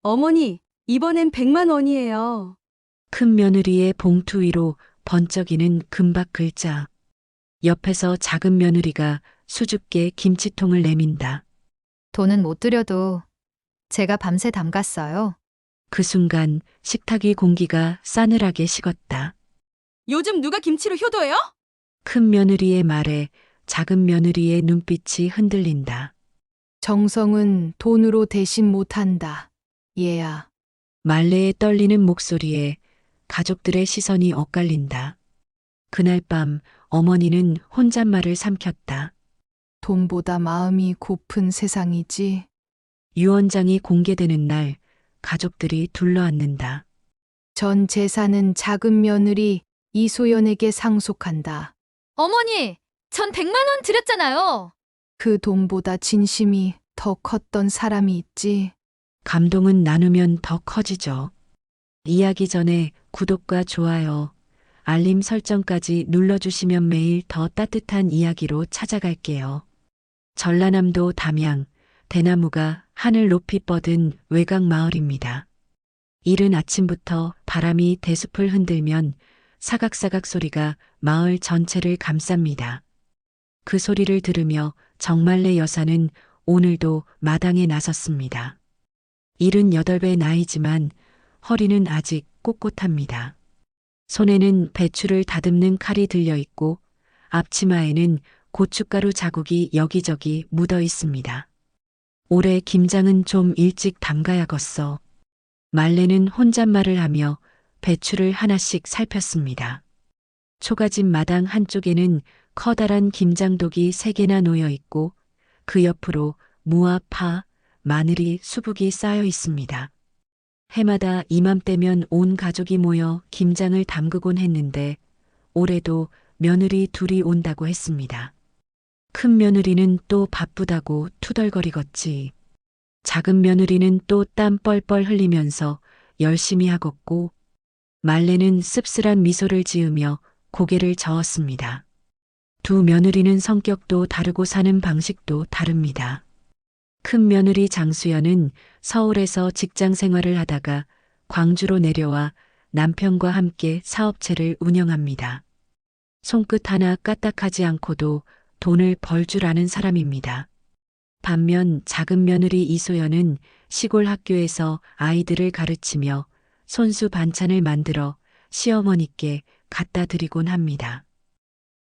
어머니, 이번엔 100만 원이에요. 큰 며느리의 봉투 위로 번쩍이는 금박 글자. 옆에서 작은 며느리가 수줍게 김치통을 내민다. 돈은 못 드려도 제가 밤새 담갔어요. 그 순간 식탁 위 공기가 싸늘하게 식었다. 요즘 누가 김치로 효도해요? 큰 며느리의 말에 작은 며느리의 눈빛이 흔들린다. 정성은 돈으로 대신 못한다. 얘야. 말레의 떨리는 목소리에 가족들의 시선이 엇갈린다. 그날 밤 어머니는 혼잣말을 삼켰다. 돈보다 마음이 고픈 세상이지. 유언장이 공개되는 날 가족들이 둘러앉는다. 전 재산은 작은 며느리 이소연에게 상속한다. 어머니, 전 100만 원 드렸잖아요. 그 돈보다 진심이 더 컸던 사람이 있지. 감동은 나누면 더 커지죠. 이야기 전에 구독과 좋아요, 알림 설정까지 눌러주시면 매일 더 따뜻한 이야기로 찾아갈게요. 전라남도 담양, 대나무가 하늘 높이 뻗은 외곽 마을입니다. 이른 아침부터 바람이 대숲을 흔들면 사각사각 소리가 마을 전체를 감쌉니다. 그 소리를 들으며 정말래 여사는 오늘도 마당에 나섰습니다. 78배 나이지만 허리는 아직 꼿꼿합니다. 손에는 배추를 다듬는 칼이 들려 있고 앞치마에는 고춧가루 자국이 여기저기 묻어 있습니다. 올해 김장은 좀 일찍 담가야겠어. 말레는 혼잣말을 하며 배추를 하나씩 살폈습니다. 초가집 마당 한쪽에는 커다란 김장독이 3개나 놓여 있고 그 옆으로 무와 파, 마늘이 수북이 쌓여 있습니다. 해마다 이맘때면 온 가족이 모여 김장을 담그곤 했는데 올해도 며느리 둘이 온다고 했습니다. 큰 며느리는 또 바쁘다고 투덜거리겠지. 작은 며느리는 또 땀 뻘뻘 흘리면서 열심히 하겠고 말레는 씁쓸한 미소를 지으며 고개를 저었습니다. 두 며느리는 성격도 다르고 사는 방식도 다릅니다. 큰 며느리 장수연은 서울에서 직장 생활을 하다가 광주로 내려와 남편과 함께 사업체를 운영합니다. 손끝 하나 까딱하지 않고도 돈을 벌 줄 아는 사람입니다. 반면 작은 며느리 이소연은 시골 학교에서 아이들을 가르치며 손수 반찬을 만들어 시어머니께 갖다 드리곤 합니다.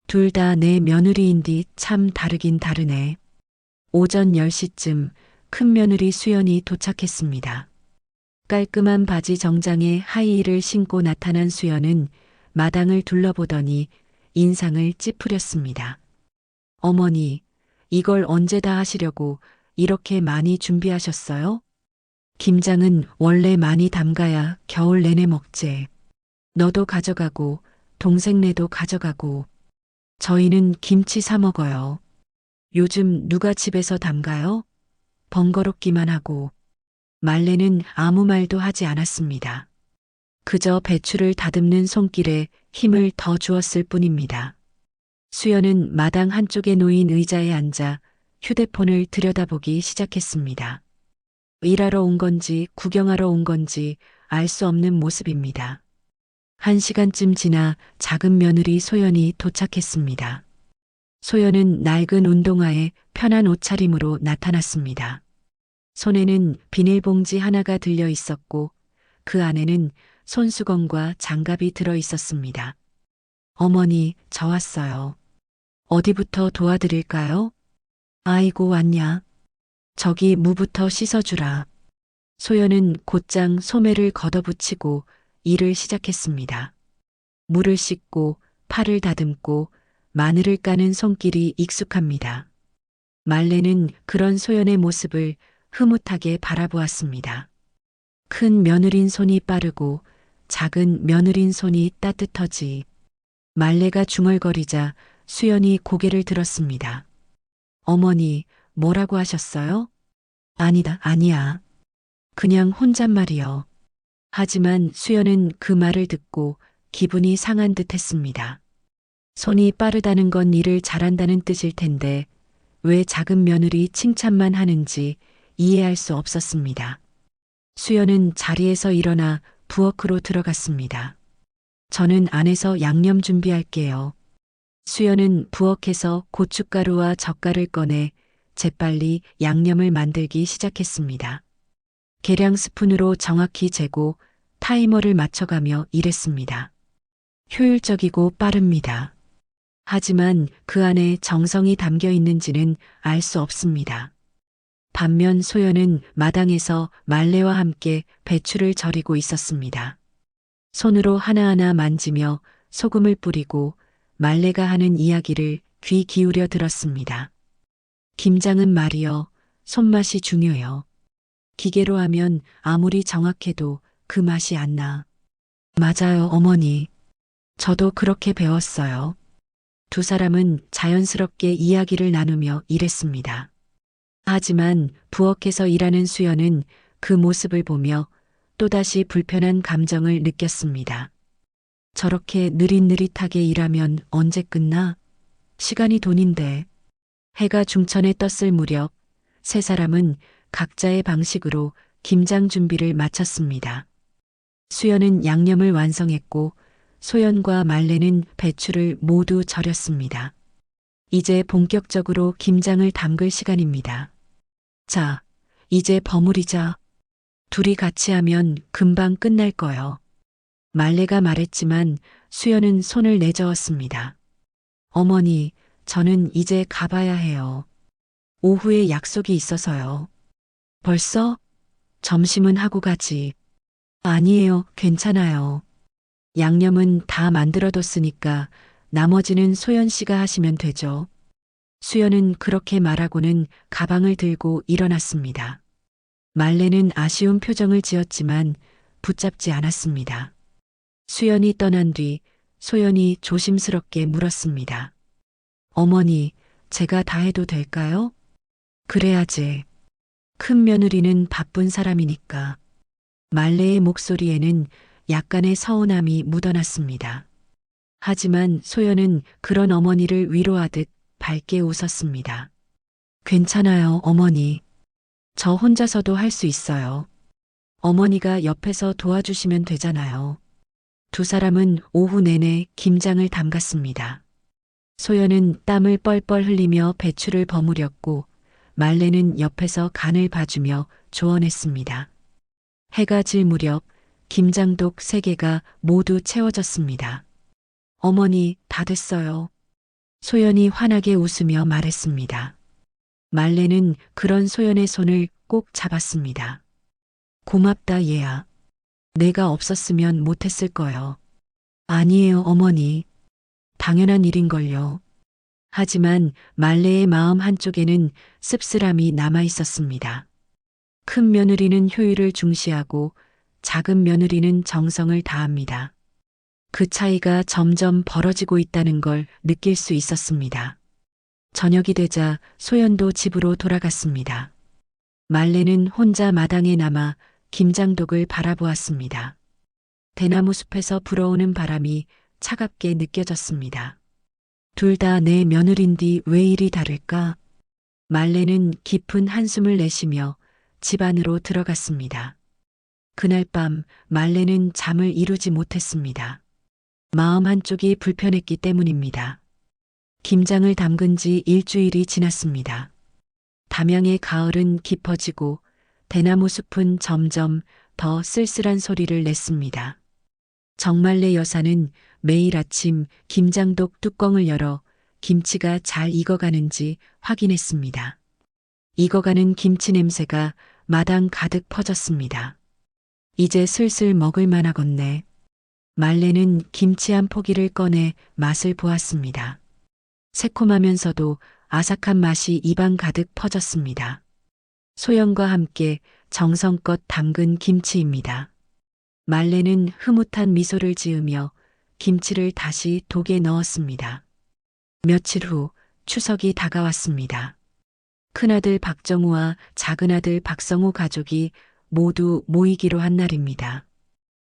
둘 다 내 며느리인디 참 다르긴 다르네. 오전 10시쯤 큰 며느리 수연이 도착했습니다. 깔끔한 바지 정장에 하이힐을 신고 나타난 수연은 마당을 둘러보더니 인상을 찌푸렸습니다. 어머니, 이걸 언제 다 하시려고 이렇게 많이 준비하셨어요? 김장은 원래 많이 담가야 겨울 내내 먹재. 너도 가져가고 동생네도 가져가고 저희는 김치 사 먹어요. 요즘 누가 집에서 담가요? 번거롭기만 하고. 말레는 아무 말도 하지 않았습니다. 그저 배추를 다듬는 손길에 힘을 더 주었을 뿐입니다. 수연은 마당 한쪽에 놓인 의자에 앉아 휴대폰을 들여다보기 시작했습니다. 일하러 온 건지 구경하러 온 건지 알 수 없는 모습입니다. 1시간쯤 지나 작은 며느리 소연이 도착했습니다. 소연은 낡은 운동화에 편한 옷차림으로 나타났습니다. 손에는 비닐봉지 하나가 들려 있었고 그 안에는 손수건과 장갑이 들어 있었습니다. 어머니, 저 왔어요. 어디부터 도와드릴까요? 아이고 왔냐. 저기 무부터 씻어주라. 소연은 곧장 소매를 걷어붙이고 일을 시작했습니다. 물을 씻고 파를 다듬고 마늘을 까는 손길이 익숙합니다. 말레는 그런 소연의 모습을 흐뭇하게 바라보았습니다. 큰 며느린 손이 빠르고 작은 며느린 손이 따뜻하지. 말레가 중얼거리자 수연이 고개를 들었습니다. 어머니, 뭐라고 하셨어요? 아니다, 아니야. 그냥 혼잣말이요. 하지만 수연은 그 말을 듣고 기분이 상한 듯 했습니다. 손이 빠르다는 건 일을 잘한다는 뜻일 텐데 왜 작은 며느리 칭찬만 하는지 이해할 수 없었습니다. 수연은 자리에서 일어나 부엌으로 들어갔습니다. 저는 안에서 양념 준비할게요. 수연은 부엌에서 고춧가루와 젓갈을 꺼내 재빨리 양념을 만들기 시작했습니다. 계량 스푼으로 정확히 재고 타이머를 맞춰가며 일했습니다. 효율적이고 빠릅니다. 하지만 그 안에 정성이 담겨 있는지는 알 수 없습니다. 반면 소연은 마당에서 말레와 함께 배추를 절이고 있었습니다. 손으로 하나하나 만지며 소금을 뿌리고 말레가 하는 이야기를 귀 기울여 들었습니다. 김장은 말이여, 손맛이 중요해요. 기계로 하면 아무리 정확해도 그 맛이 안 나. 맞아요, 어머니. 저도 그렇게 배웠어요. 두 사람은 자연스럽게 이야기를 나누며 일했습니다. 하지만 부엌에서 일하는 수연은 그 모습을 보며 또다시 불편한 감정을 느꼈습니다. 저렇게 느릿느릿하게 일하면 언제 끝나? 시간이 돈인데. 해가 중천에 떴을 무렵 세 사람은 각자의 방식으로 김장 준비를 마쳤습니다. 수연은 양념을 완성했고 소연과 말레는 배추를 모두 절였습니다. 이제 본격적으로 김장을 담글 시간입니다. 자, 이제 버무리자. 둘이 같이 하면 금방 끝날 거요. 말레가 말했지만 수연은 손을 내저었습니다. 어머니, 저는 이제 가봐야 해요. 오후에 약속이 있어서요. 벌써? 점심은 하고 가지. 아니에요, 괜찮아요. 양념은 다 만들어뒀으니까 나머지는 소연 씨가 하시면 되죠. 수연은 그렇게 말하고는 가방을 들고 일어났습니다. 말레는 아쉬운 표정을 지었지만 붙잡지 않았습니다. 수연이 떠난 뒤 소연이 조심스럽게 물었습니다. 어머니, 제가 다 해도 될까요? 그래야지. 큰 며느리는 바쁜 사람이니까. 말레의 목소리에는 약간의 서운함이 묻어났습니다. 하지만 소연은 그런 어머니를 위로하듯 밝게 웃었습니다. 괜찮아요, 어머니. 저 혼자서도 할 수 있어요. 어머니가 옆에서 도와주시면 되잖아요. 두 사람은 오후 내내 김장을 담갔습니다. 소연은 땀을 뻘뻘 흘리며 배추를 버무렸고 말레는 옆에서 간을 봐주며 조언했습니다. 해가 질 무렵 김장독 3개가 모두 채워졌습니다. 어머니, 다 됐어요. 소연이 환하게 웃으며 말했습니다. 말레는 그런 소연의 손을 꼭 잡았습니다. 고맙다, 얘야. 내가 없었으면 못했을 거요. 아니에요, 어머니. 당연한 일인걸요. 하지만 말레의 마음 한쪽에는 씁쓸함이 남아 있었습니다. 큰 며느리는 효율을 중시하고 작은 며느리는 정성을 다합니다. 그 차이가 점점 벌어지고 있다는 걸 느낄 수 있었습니다. 저녁이 되자 소연도 집으로 돌아갔습니다. 말레는 혼자 마당에 남아 김장독을 바라보았습니다. 대나무 숲에서 불어오는 바람이 차갑게 느껴졌습니다. 둘 다 내 며느린디 왜 이리 다를까? 말레는 깊은 한숨을 내쉬며 집 안으로 들어갔습니다. 그날 밤 말레는 잠을 이루지 못했습니다. 마음 한쪽이 불편했기 때문입니다. 김장을 담근 지 일주일이 지났습니다. 담양의 가을은 깊어지고 대나무 숲은 점점 더 쓸쓸한 소리를 냈습니다. 정말래 여사는 매일 아침 김장독 뚜껑을 열어 김치가 잘 익어가는지 확인했습니다. 익어가는 김치 냄새가 마당 가득 퍼졌습니다. 이제 슬슬 먹을 만하겠네. 말레는 김치 한 포기를 꺼내 맛을 보았습니다. 새콤하면서도 아삭한 맛이 입안 가득 퍼졌습니다. 소연과 함께 정성껏 담근 김치입니다. 말레는 흐뭇한 미소를 지으며 김치를 다시 독에 넣었습니다. 며칠 후 추석이 다가왔습니다. 큰아들 박정우와 작은아들 박성우 가족이 모두 모이기로 한 날입니다.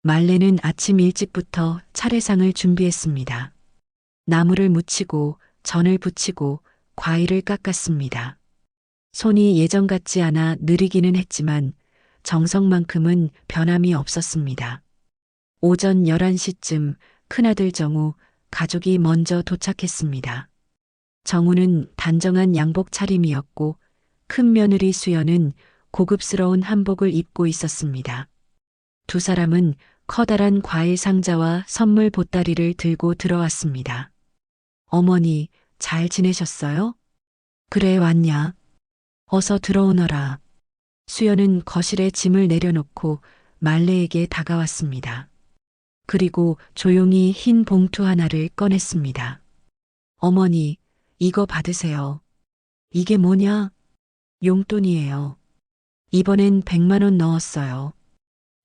말레는 아침 일찍부터 차례상을 준비했습니다. 나물을 무치고 전을 부치고 과일을 깎았습니다. 손이 예전 같지 않아 느리기는 했지만 정성만큼은 변함이 없었습니다. 오전 11시쯤 큰아들 정우, 가족이 먼저 도착했습니다. 정우는 단정한 양복 차림이었고 큰 며느리 수연은 고급스러운 한복을 입고 있었습니다. 두 사람은 커다란 과일 상자와 선물 보따리를 들고 들어왔습니다. 어머니, 잘 지내셨어요? 그래, 왔냐? 어서 들어오너라. 수연은 거실에 짐을 내려놓고 말레에게 다가왔습니다. 그리고 조용히 흰 봉투 하나를 꺼냈습니다. 어머니, 이거 받으세요. 이게 뭐냐? 용돈이에요. 이번엔 100만 원 넣었어요.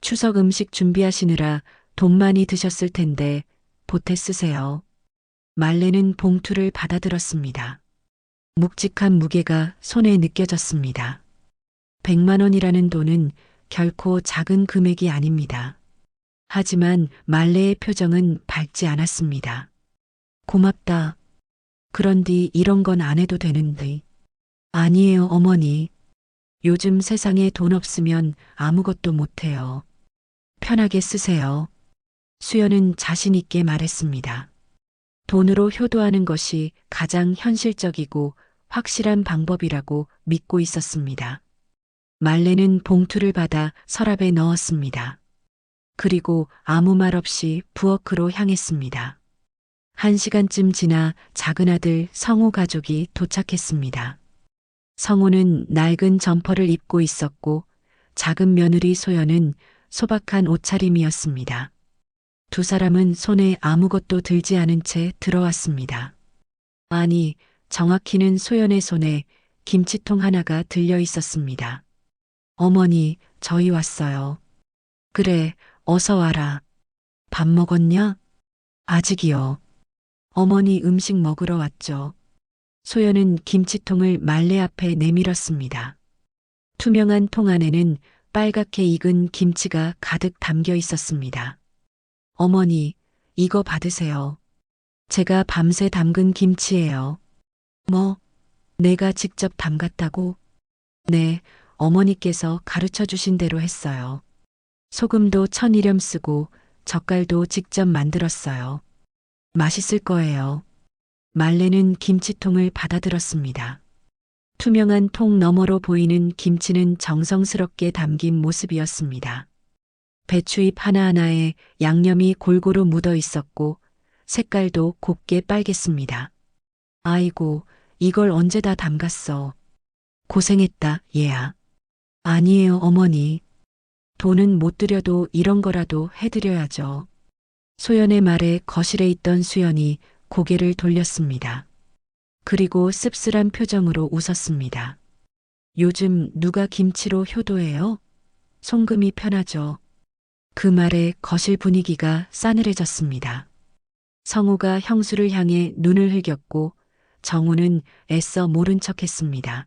추석 음식 준비하시느라 돈 많이 드셨을 텐데 보태 쓰세요. 말레는 봉투를 받아들었습니다. 묵직한 무게가 손에 느껴졌습니다. 100만 원이라는 돈은 결코 작은 금액이 아닙니다. 하지만 말레의 표정은 밝지 않았습니다. 고맙다. 그런디 이런 건 안 해도 되는데. 아니에요, 어머니. 요즘 세상에 돈 없으면 아무것도 못해요. 편하게 쓰세요. 수연은 자신 있게 말했습니다. 돈으로 효도하는 것이 가장 현실적이고 확실한 방법이라고 믿고 있었습니다. 말레는 봉투를 받아 서랍에 넣었습니다. 그리고 아무 말 없이 부엌으로 향했습니다. 1시간쯤 지나 작은 아들 성우 가족이 도착했습니다. 성우는 낡은 점퍼를 입고 있었고 작은 며느리 소연은 소박한 옷차림이었습니다. 두 사람은 손에 아무것도 들지 않은 채 들어왔습니다. 아니, 정확히는 소연의 손에 김치통 하나가 들려 있었습니다. 어머니, 저희 왔어요. 그래, 어서 와라. 밥 먹었냐? 아직이요. 어머니 음식 먹으러 왔죠. 소연은 김치통을 말레 앞에 내밀었습니다. 투명한 통 안에는 빨갛게 익은 김치가 가득 담겨 있었습니다. 어머니, 이거 받으세요. 제가 밤새 담근 김치예요. 뭐, 내가 직접 담갔다고? 네, 어머니께서 가르쳐 주신 대로 했어요. 소금도 1000이렴 쓰고 젓갈도 직접 만들었어요. 맛있을 거예요. 말레는 김치통을 받아들었습니다. 투명한 통 너머로 보이는 김치는 정성스럽게 담긴 모습이었습니다. 배추잎 하나하나에 양념이 골고루 묻어 있었고 색깔도 곱게 빨갰습니다. 아이고, 이걸 언제 다 담갔어. 고생했다, 얘야. 아니에요, 어머니. 돈은 못 드려도 이런 거라도 해드려야죠. 소연의 말에 거실에 있던 수연이 고개를 돌렸습니다. 그리고 씁쓸한 표정으로 웃었습니다. 요즘 누가 김치로 효도해요? 송금이 편하죠. 그 말에 거실 분위기가 싸늘해졌습니다. 성우가 형수를 향해 눈을 흘겼고 정우는 애써 모른 척했습니다.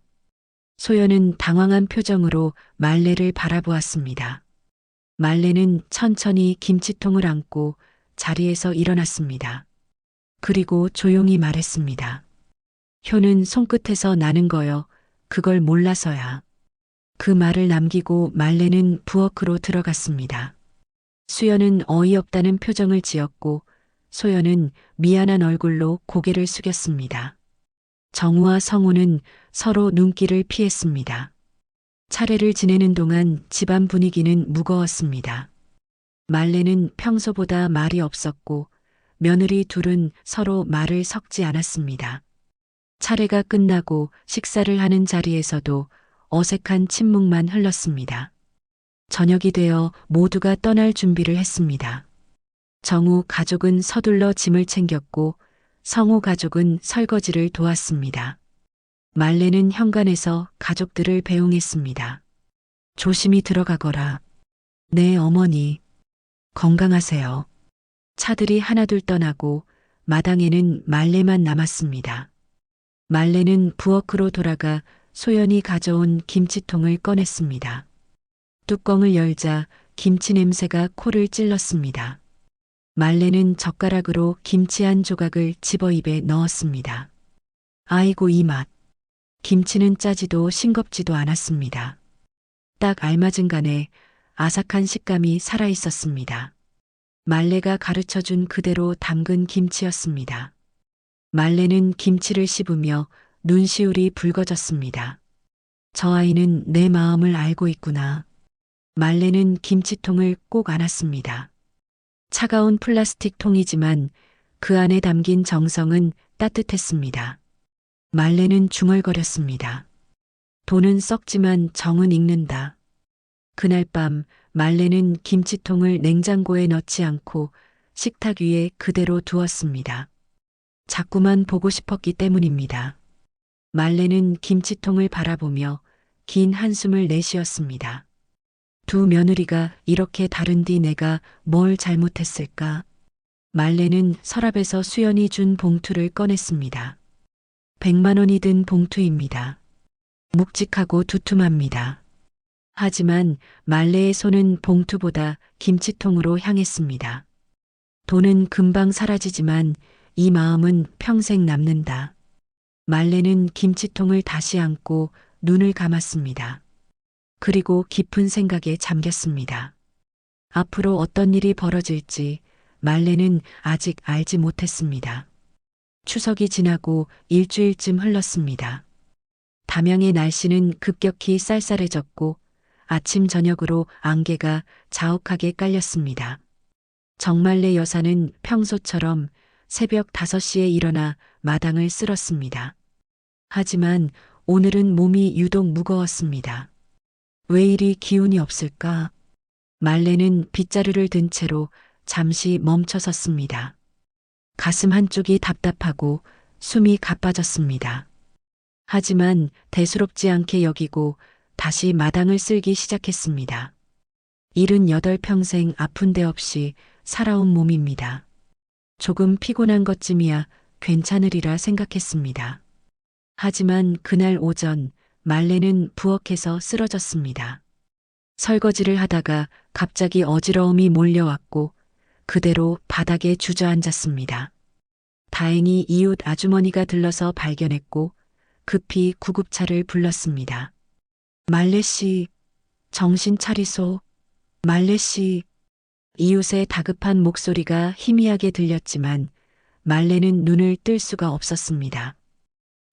소연은 당황한 표정으로 말레를 바라보았습니다. 말레는 천천히 김치통을 안고 자리에서 일어났습니다. 그리고 조용히 말했습니다. 효는 손끝에서 나는 거요. 그걸 몰라서야. 그 말을 남기고 말레는 부엌으로 들어갔습니다. 수연은 어이없다는 표정을 지었고 소연은 미안한 얼굴로 고개를 숙였습니다. 정우와 성우는 서로 눈길을 피했습니다. 차례를 지내는 동안 집안 분위기는 무거웠습니다. 말레는 평소보다 말이 없었고 며느리 둘은 서로 말을 섞지 않았습니다. 차례가 끝나고 식사를 하는 자리에서도 어색한 침묵만 흘렀습니다. 저녁이 되어 모두가 떠날 준비를 했습니다. 정우 가족은 서둘러 짐을 챙겼고 성우 가족은 설거지를 도왔습니다. 말레는 현관에서 가족들을 배웅했습니다. 조심히 들어가거라. 네, 어머니. 건강하세요. 차들이 하나둘 떠나고 마당에는 말레만 남았습니다. 말레는 부엌으로 돌아가 소연이 가져온 김치통을 꺼냈습니다. 뚜껑을 열자 김치 냄새가 코를 찔렀습니다. 말레는 젓가락으로 김치 한 조각을 집어 입에 넣었습니다. 아이고 이 맛. 김치는 짜지도 싱겁지도 않았습니다. 딱 알맞은 간에 아삭한 식감이 살아 있었습니다. 말레가 가르쳐준 그대로 담근 김치였습니다. 말레는 김치를 씹으며 눈시울이 붉어졌습니다. 저 아이는 내 마음을 알고 있구나. 말레는 김치통을 꼭 안았습니다. 차가운 플라스틱 통이지만 그 안에 담긴 정성은 따뜻했습니다. 말레는 중얼거렸습니다. 돈은 썩지만 정은 익는다. 그날 밤 말레는 김치통을 냉장고에 넣지 않고 식탁 위에 그대로 두었습니다. 자꾸만 보고 싶었기 때문입니다. 말레는 김치통을 바라보며 긴 한숨을 내쉬었습니다. 두 며느리가 이렇게 다른 뒤 내가 뭘 잘못했을까? 말레는 서랍에서 수연이 준 봉투를 꺼냈습니다. 100만 원이 든 봉투입니다. 묵직하고 두툼합니다. 하지만 말레의 손은 봉투보다 김치통으로 향했습니다. 돈은 금방 사라지지만 이 마음은 평생 남는다. 말레는 김치통을 다시 안고 눈을 감았습니다. 그리고 깊은 생각에 잠겼습니다. 앞으로 어떤 일이 벌어질지 말레는 아직 알지 못했습니다. 추석이 지나고 일주일쯤 흘렀습니다. 담양의 날씨는 급격히 쌀쌀해졌고 아침 저녁으로 안개가 자욱하게 깔렸습니다. 정말레 여사는 평소처럼 새벽 5시에 일어나 마당을 쓸었습니다. 하지만 오늘은 몸이 유독 무거웠습니다. 왜 이리 기운이 없을까? 말레는 빗자루를 든 채로 잠시 멈춰 섰습니다. 가슴 한쪽이 답답하고 숨이 가빠졌습니다. 하지만 대수롭지 않게 여기고 다시 마당을 쓸기 시작했습니다. 78평생 아픈 데 없이 살아온 몸입니다. 조금 피곤한 것쯤이야 괜찮으리라 생각했습니다. 하지만 그날 오전 말레는 부엌에서 쓰러졌습니다. 설거지를 하다가 갑자기 어지러움이 몰려왔고 그대로 바닥에 주저앉았습니다. 다행히 이웃 아주머니가 들러서 발견했고 급히 구급차를 불렀습니다. 말레 씨, 정신 차리소. 말레 씨. 이웃의 다급한 목소리가 희미하게 들렸지만 말레는 눈을 뜰 수가 없었습니다.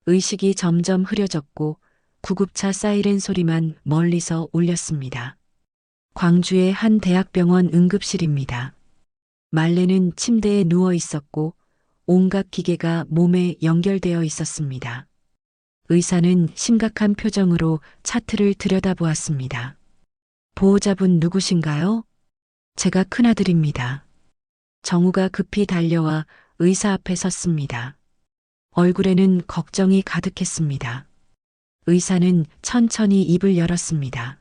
의식이 점점 흐려졌고 구급차 사이렌 소리만 멀리서 울렸습니다. 광주의 한 대학병원 응급실입니다. 말레는 침대에 누워 있었고 온갖 기계가 몸에 연결되어 있었습니다. 의사는 심각한 표정으로 차트를 들여다보았습니다. 보호자분 누구신가요? 제가 큰아들입니다. 정우가 급히 달려와 의사 앞에 섰습니다. 얼굴에는 걱정이 가득했습니다. 의사는 천천히 입을 열었습니다.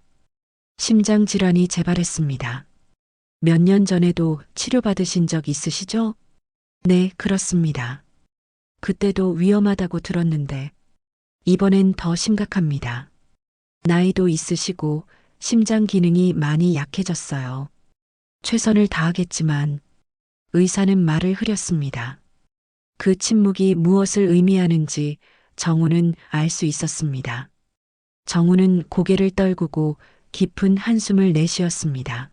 심장 질환이 재발했습니다. 몇 년 전에도 치료받으신 적 있으시죠? 네, 그렇습니다. 그때도 위험하다고 들었는데 이번엔 더 심각합니다. 나이도 있으시고 심장 기능이 많이 약해졌어요. 최선을 다하겠지만 의사는 말을 흐렸습니다. 그 침묵이 무엇을 의미하는지 정우는 알 수 있었습니다. 정우는 고개를 떨구고 깊은 한숨을 내쉬었습니다.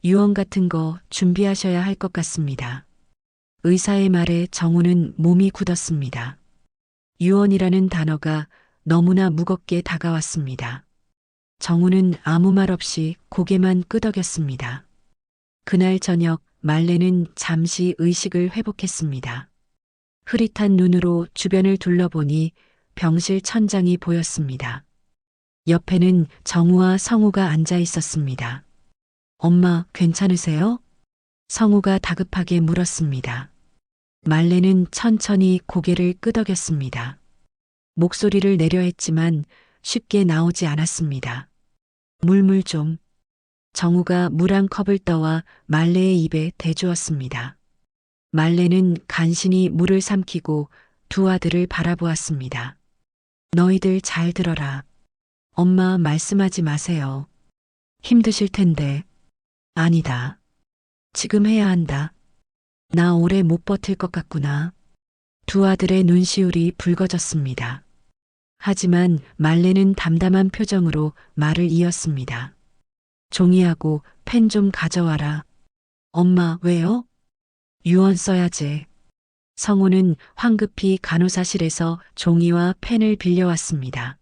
유언 같은 거 준비하셔야 할 것 같습니다. 의사의 말에 정우는 몸이 굳었습니다. 유언이라는 단어가 너무나 무겁게 다가왔습니다. 정우는 아무 말 없이 고개만 끄덕였습니다. 그날 저녁 말레는 잠시 의식을 회복했습니다. 흐릿한 눈으로 주변을 둘러보니 병실 천장이 보였습니다. 옆에는 정우와 성우가 앉아 있었습니다. 엄마, 괜찮으세요? 성우가 다급하게 물었습니다. 말레는 천천히 고개를 끄덕였습니다. 목소리를 내려 했지만 쉽게 나오지 않았습니다. 물물 좀. 정우가 물 한 컵을 떠와 말레의 입에 대주었습니다. 말레는 간신히 물을 삼키고 두 아들을 바라보았습니다. 너희들 잘 들어라. 엄마 말씀하지 마세요. 힘드실 텐데. 아니다. 지금 해야 한다. 나 오래 못 버틸 것 같구나. 두 아들의 눈시울이 붉어졌습니다. 하지만 말레는 담담한 표정으로 말을 이었습니다. 종이하고 펜 좀 가져와라. 엄마, 왜요? 유언 써야지. 성우는 황급히 간호사실에서 종이와 펜을 빌려왔습니다.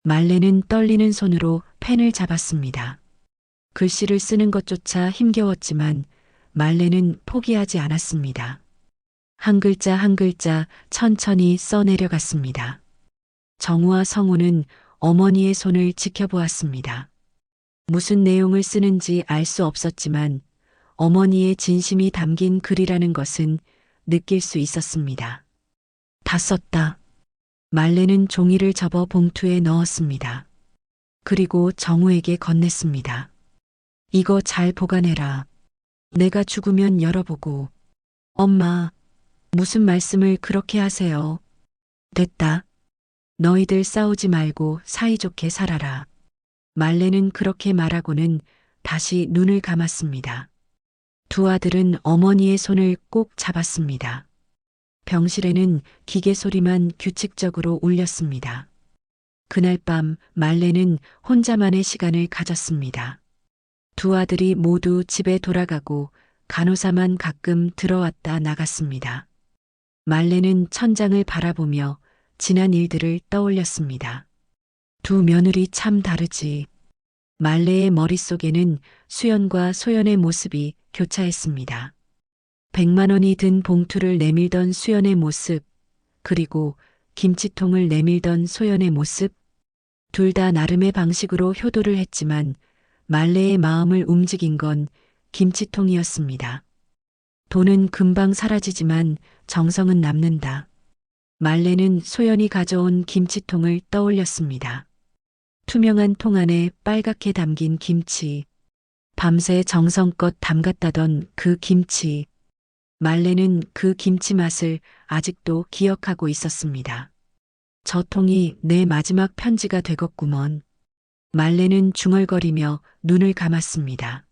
말레는 떨리는 손으로 펜을 잡았습니다. 글씨를 쓰는 것조차 힘겨웠지만 말레는 포기하지 않았습니다. 한 글자 한 글자 천천히 써내려갔습니다. 정우와 성우는 어머니의 손을 지켜보았습니다. 무슨 내용을 쓰는지 알 수 없었지만 어머니의 진심이 담긴 글이라는 것은 느낄 수 있었습니다. 다 썼다. 말레는 종이를 접어 봉투에 넣었습니다. 그리고 정우에게 건넸습니다. 이거 잘 보관해라. 내가 죽으면 열어보고. 엄마, 무슨 말씀을 그렇게 하세요? 됐다. 너희들 싸우지 말고 사이좋게 살아라. 말레는 그렇게 말하고는 다시 눈을 감았습니다. 두 아들은 어머니의 손을 꼭 잡았습니다. 병실에는 기계 소리만 규칙적으로 울렸습니다. 그날 밤 말레는 혼자만의 시간을 가졌습니다. 두 아들이 모두 집에 돌아가고 간호사만 가끔 들어왔다 나갔습니다. 말레는 천장을 바라보며 지난 일들을 떠올렸습니다. 두 며느리 참 다르지. 말레의 머릿속에는 수연과 소연의 모습이 교차했습니다. 100만 원이 든 봉투를 내밀던 수연의 모습, 그리고 김치통을 내밀던 소연의 모습, 둘 다 나름의 방식으로 효도를 했지만 말레의 마음을 움직인 건 김치통이었습니다. 돈은 금방 사라지지만 정성은 남는다. 말레는 소연이 가져온 김치통을 떠올렸습니다. 투명한 통 안에 빨갛게 담긴 김치. 밤새 정성껏 담갔다던 그 김치. 말레는 그 김치 맛을 아직도 기억하고 있었습니다. 저 통이 내 마지막 편지가 되겠구먼. 말레는 중얼거리며 눈을 감았습니다.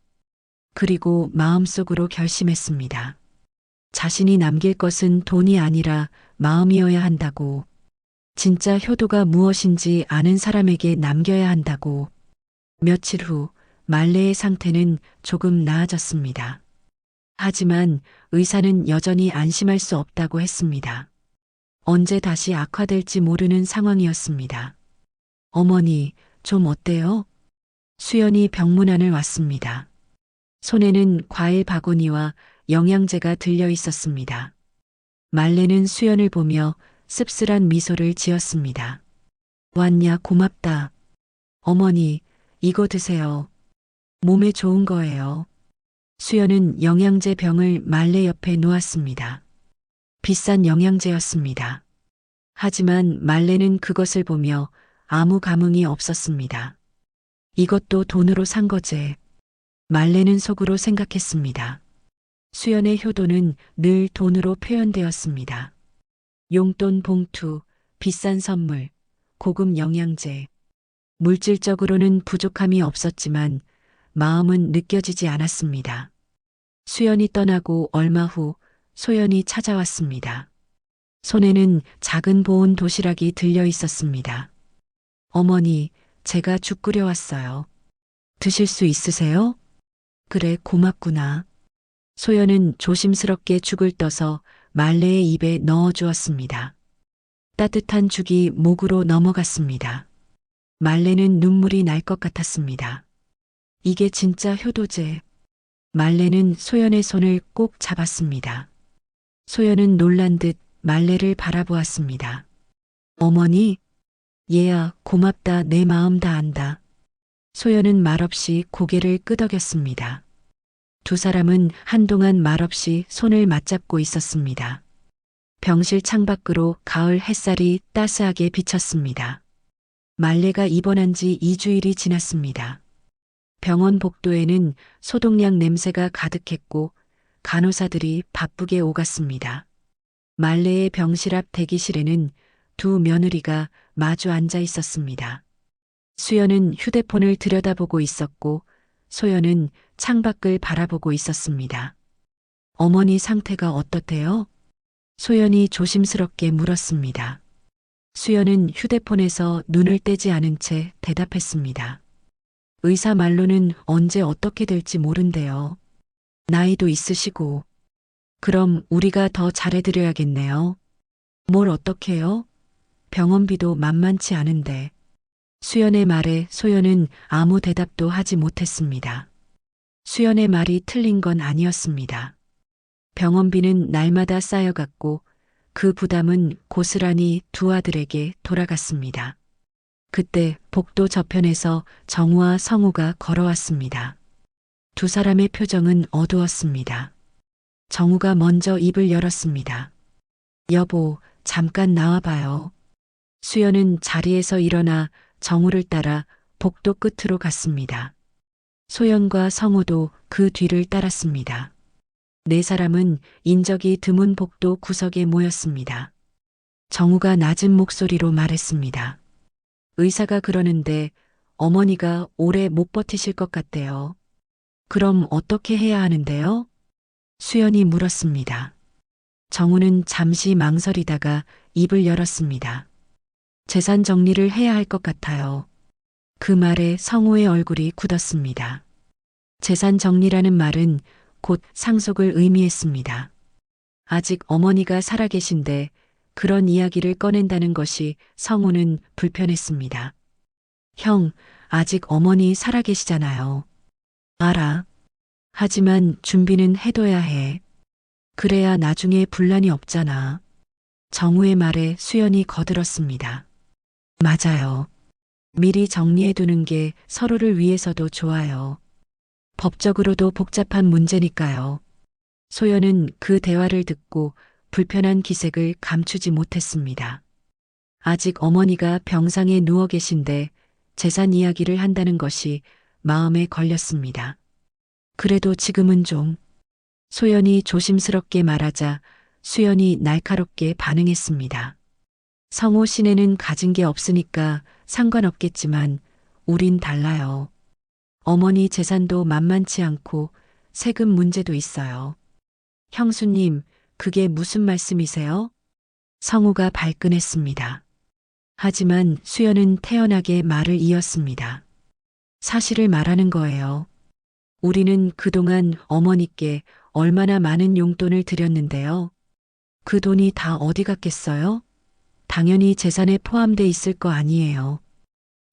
그리고 마음속으로 결심했습니다. 자신이 남길 것은 돈이 아니라 마음이어야 한다고. 진짜 효도가 무엇인지 아는 사람에게 남겨야 한다고. 며칠 후 말레의 상태는 조금 나아졌습니다. 하지만 의사는 여전히 안심할 수 없다고 했습니다. 언제 다시 악화될지 모르는 상황이었습니다. 어머니, 좀 어때요? 수연이 병문 안을 왔습니다. 손에는 과일 바구니와 영양제가 들려 있었습니다. 말레는 수연을 보며 씁쓸한 미소를 지었습니다. 왔냐, 고맙다. 어머니, 이거 드세요. 몸에 좋은 거예요. 수연은 영양제 병을 말레 옆에 놓았습니다. 비싼 영양제였습니다. 하지만 말레는 그것을 보며 아무 감흥이 없었습니다. 이것도 돈으로 산 거지. 말레는 속으로 생각했습니다. 수연의 효도는 늘 돈으로 표현되었습니다. 용돈 봉투, 비싼 선물, 고급 영양제. 물질적으로는 부족함이 없었지만 마음은 느껴지지 않았습니다. 수연이 떠나고 얼마 후 소연이 찾아왔습니다. 손에는 작은 보온 도시락이 들려 있었습니다. 어머니, 제가 죽 끓여왔어요. 드실 수 있으세요? 그래, 고맙구나. 소연은 조심스럽게 죽을 떠서 말레의 입에 넣어 주었습니다. 따뜻한 죽이 목으로 넘어갔습니다. 말레는 눈물이 날 것 같았습니다. 이게 진짜 효도제. 말레는 소연의 손을 꼭 잡았습니다. 소연은 놀란 듯 말레를 바라보았습니다. 어머니? 얘야, 고맙다. 내 마음 다 안다. 소연은 말없이 고개를 끄덕였습니다. 두 사람은 한동안 말없이 손을 맞잡고 있었습니다. 병실 창밖으로 가을 햇살이 따스하게 비쳤습니다. 말레가 입원한 지 2주일이 지났습니다. 병원 복도에는 소독약 냄새가 가득했고 간호사들이 바쁘게 오갔습니다. 말레의 병실 앞 대기실에는 두 며느리가 마주 앉아 있었습니다. 수연은 휴대폰을 들여다보고 있었고 소연은 창밖을 바라보고 있었습니다. 어머니 상태가 어떻대요? 소연이 조심스럽게 물었습니다. 수연은 휴대폰에서 눈을 떼지 않은 채 대답했습니다. 의사 말로는 언제 어떻게 될지 모른대요. 나이도 있으시고. 그럼 우리가 더 잘해드려야겠네요. 뭘 어떡해요? 병원비도 만만치 않은데. 수연의 말에 소연은 아무 대답도 하지 못했습니다. 수연의 말이 틀린 건 아니었습니다. 병원비는 날마다 쌓여갔고 그 부담은 고스란히 두 아들에게 돌아갔습니다. 그때 복도 저편에서 정우와 성우가 걸어왔습니다. 두 사람의 표정은 어두웠습니다. 정우가 먼저 입을 열었습니다. 여보, 잠깐 나와봐요. 수연은 자리에서 일어나 정우를 따라 복도 끝으로 갔습니다. 소연과 성우도 그 뒤를 따랐습니다. 네 사람은 인적이 드문 복도 구석에 모였습니다. 정우가 낮은 목소리로 말했습니다. 의사가 그러는데 어머니가 오래 못 버티실 것 같대요. 그럼 어떻게 해야 하는데요? 수연이 물었습니다. 정우는 잠시 망설이다가 입을 열었습니다. 재산 정리를 해야 할 것 같아요. 그 말에 성우의 얼굴이 굳었습니다. 재산 정리라는 말은 곧 상속을 의미했습니다. 아직 어머니가 살아계신데 그런 이야기를 꺼낸다는 것이 성우는 불편했습니다. 형, 아직 어머니 살아계시잖아요. 알아. 하지만 준비는 해둬야 해. 그래야 나중에 분란이 없잖아. 정우의 말에 수연이 거들었습니다. 맞아요. 미리 정리해두는 게 서로를 위해서도 좋아요. 법적으로도 복잡한 문제니까요. 소연은 그 대화를 듣고 불편한 기색을 감추지 못했습니다. 아직 어머니가 병상에 누워 계신데 재산 이야기를 한다는 것이 마음에 걸렸습니다. 그래도 지금은 좀. 소연이 조심스럽게 말하자 수연이 날카롭게 반응했습니다. 성호 씨네는 가진 게 없으니까 상관없겠지만 우린 달라요. 어머니 재산도 만만치 않고 세금 문제도 있어요. 형수님, 그게 무슨 말씀이세요? 성우가 발끈했습니다. 하지만 수연은 태연하게 말을 이었습니다. 사실을 말하는 거예요. 우리는 그동안 어머니께 얼마나 많은 용돈을 드렸는데요. 그 돈이 다 어디 갔겠어요? 당연히 재산에 포함돼 있을 거 아니에요.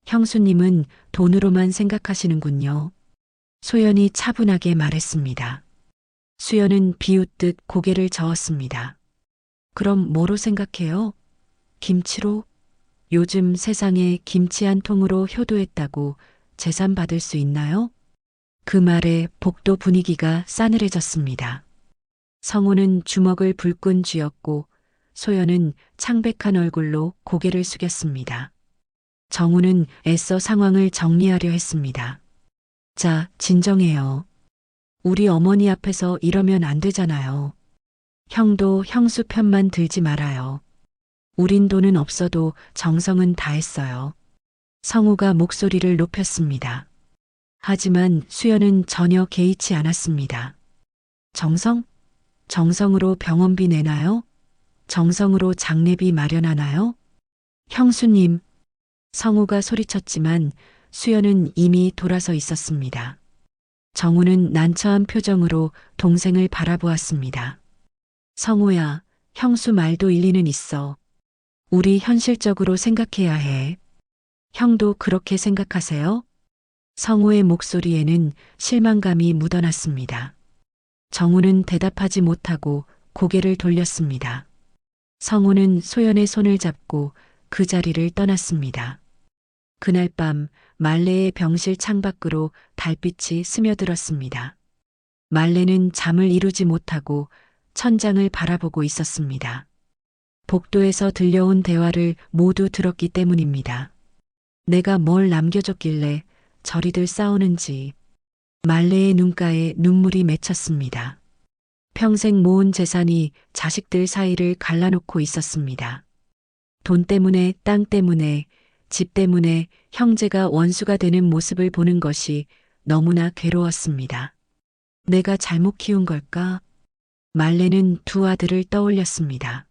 형수님은 돈으로만 생각하시는군요. 소연이 차분하게 말했습니다. 수연은 비웃듯 고개를 저었습니다. 그럼 뭐로 생각해요? 김치로? 요즘 세상에 김치 한 통으로 효도했다고 재산 받을 수 있나요? 그 말에 복도 분위기가 싸늘해졌습니다. 성우는 주먹을 불끈 쥐었고 소연은 창백한 얼굴로 고개를 숙였습니다. 정우는 애써 상황을 정리하려 했습니다. 자, 진정해요. 우리 어머니 앞에서 이러면 안 되잖아요. 형도 형수 편만 들지 말아요. 우린 돈은 없어도 정성은 다했어요. 성우가 목소리를 높였습니다. 하지만 수연은 전혀 개의치 않았습니다. 정성? 정성으로 병원비 내나요? 정성으로 장례비 마련하나요? 형수님, 성우가 소리쳤지만 수연은 이미 돌아서 있었습니다. 정우는 난처한 표정으로 동생을 바라보았습니다. 성우야, 형수 말도 일리는 있어. 우리 현실적으로 생각해야 해. 형도 그렇게 생각하세요? 성우의 목소리에는 실망감이 묻어났습니다. 정우는 대답하지 못하고 고개를 돌렸습니다. 성우는 소연의 손을 잡고 그 자리를 떠났습니다. 그날 밤 말레의 병실 창밖으로 달빛이 스며들었습니다. 말레는 잠을 이루지 못하고 천장을 바라보고 있었습니다. 복도에서 들려온 대화를 모두 들었기 때문입니다. 내가 뭘 남겨줬길래 저리들 싸우는지. 말레의 눈가에 눈물이 맺혔습니다. 평생 모은 재산이 자식들 사이를 갈라놓고 있었습니다. 돈 때문에, 땅 때문에, 집 때문에 형제가 원수가 되는 모습을 보는 것이 너무나 괴로웠습니다. 내가 잘못 키운 걸까? 말레는 두 아들을 떠올렸습니다.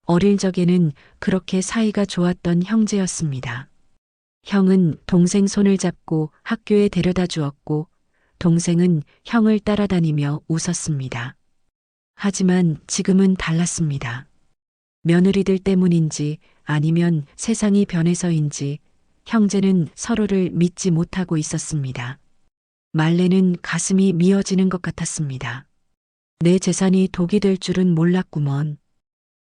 어릴 적에는 그렇게 사이가 좋았던 형제였습니다. 형은 동생 손을 잡고 학교에 데려다 주었고, 동생은 형을 따라다니며 웃었습니다. 하지만 지금은 달랐습니다. 며느리들 때문인지 아니면 세상이 변해서인지 형제는 서로를 믿지 못하고 있었습니다. 말레는 가슴이 미어지는 것 같았습니다. 내 재산이 독이 될 줄은 몰랐구먼.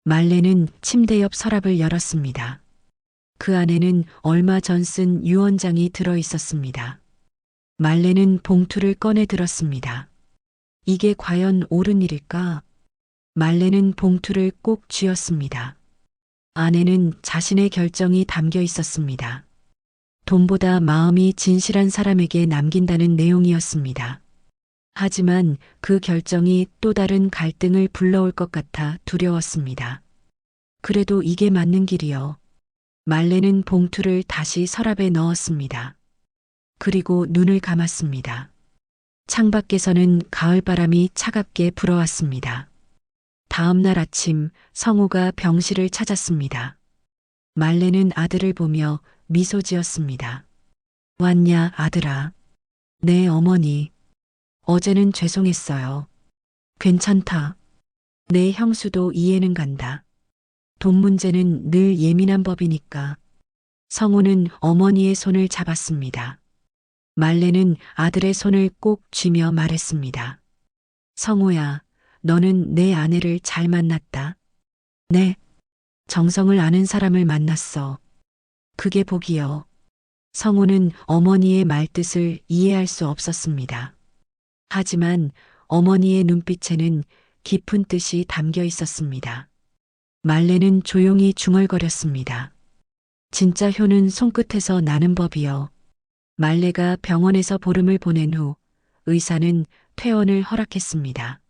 말레는 침대 옆 서랍을 열었습니다. 그 안에는 얼마 전 쓴 유언장이 들어 있었습니다. 말레는 봉투를 꺼내 들었습니다. 이게 과연 옳은 일일까? 말레는 봉투를 꼭 쥐었습니다. 안에는 자신의 결정이 담겨 있었습니다. 돈보다 마음이 진실한 사람에게 남긴다는 내용이었습니다. 하지만 그 결정이 또 다른 갈등을 불러올 것 같아 두려웠습니다. 그래도 이게 맞는 길이요. 말레는 봉투를 다시 서랍에 넣었습니다. 그리고 눈을 감았습니다. 창밖에서는 가을바람이 차갑게 불어왔습니다. 다음 날 아침 성우가 병실을 찾았습니다. 말레는 아들을 보며 미소 지었습니다. 왔냐, 아들아. 네, 어머니. 어제는 죄송했어요. 괜찮다. 내 형수도 이해는 간다. 돈 문제는 늘 예민한 법이니까. 성우는 어머니의 손을 잡았습니다. 말레는 아들의 손을 꼭 쥐며 말했습니다. 성우야, 너는 내 아내를 잘 만났다. 네. 정성을 아는 사람을 만났어. 그게 복이요. 성우는 어머니의 말뜻을 이해할 수 없었습니다. 하지만 어머니의 눈빛에는 깊은 뜻이 담겨 있었습니다. 말레는 조용히 중얼거렸습니다. 진짜 효는 손끝에서 나는 법이요. 말레가 병원에서 보름을 보낸 후 의사는 퇴원을 허락했습니다.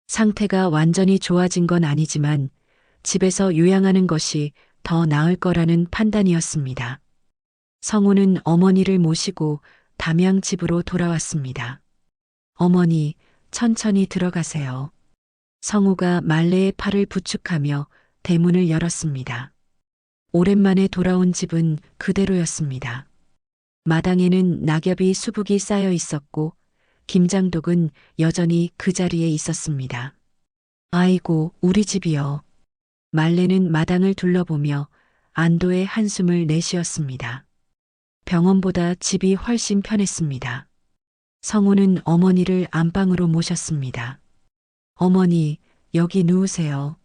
상태가 완전히 좋아진 건 아니지만 집에서 요양하는 것이 더 나을 거라는 판단이었습니다. 성우는 어머니를 모시고 담양 집으로 돌아왔습니다. 어머니, 천천히 들어가세요. 성우가 말레의 팔을 부축하며 대문을 열었습니다. 오랜만에 돌아온 집은 그대로였습니다. 마당에는 낙엽이 수북이 쌓여 있었고 김장독은 여전히 그 자리에 있었습니다. 아이고, 우리 집이요. 말레는 마당을 둘러보며 안도의 한숨을 내쉬었습니다. 병원보다 집이 훨씬 편했습니다. 성우는 어머니를 안방으로 모셨습니다. 어머니, 여기 누우세요.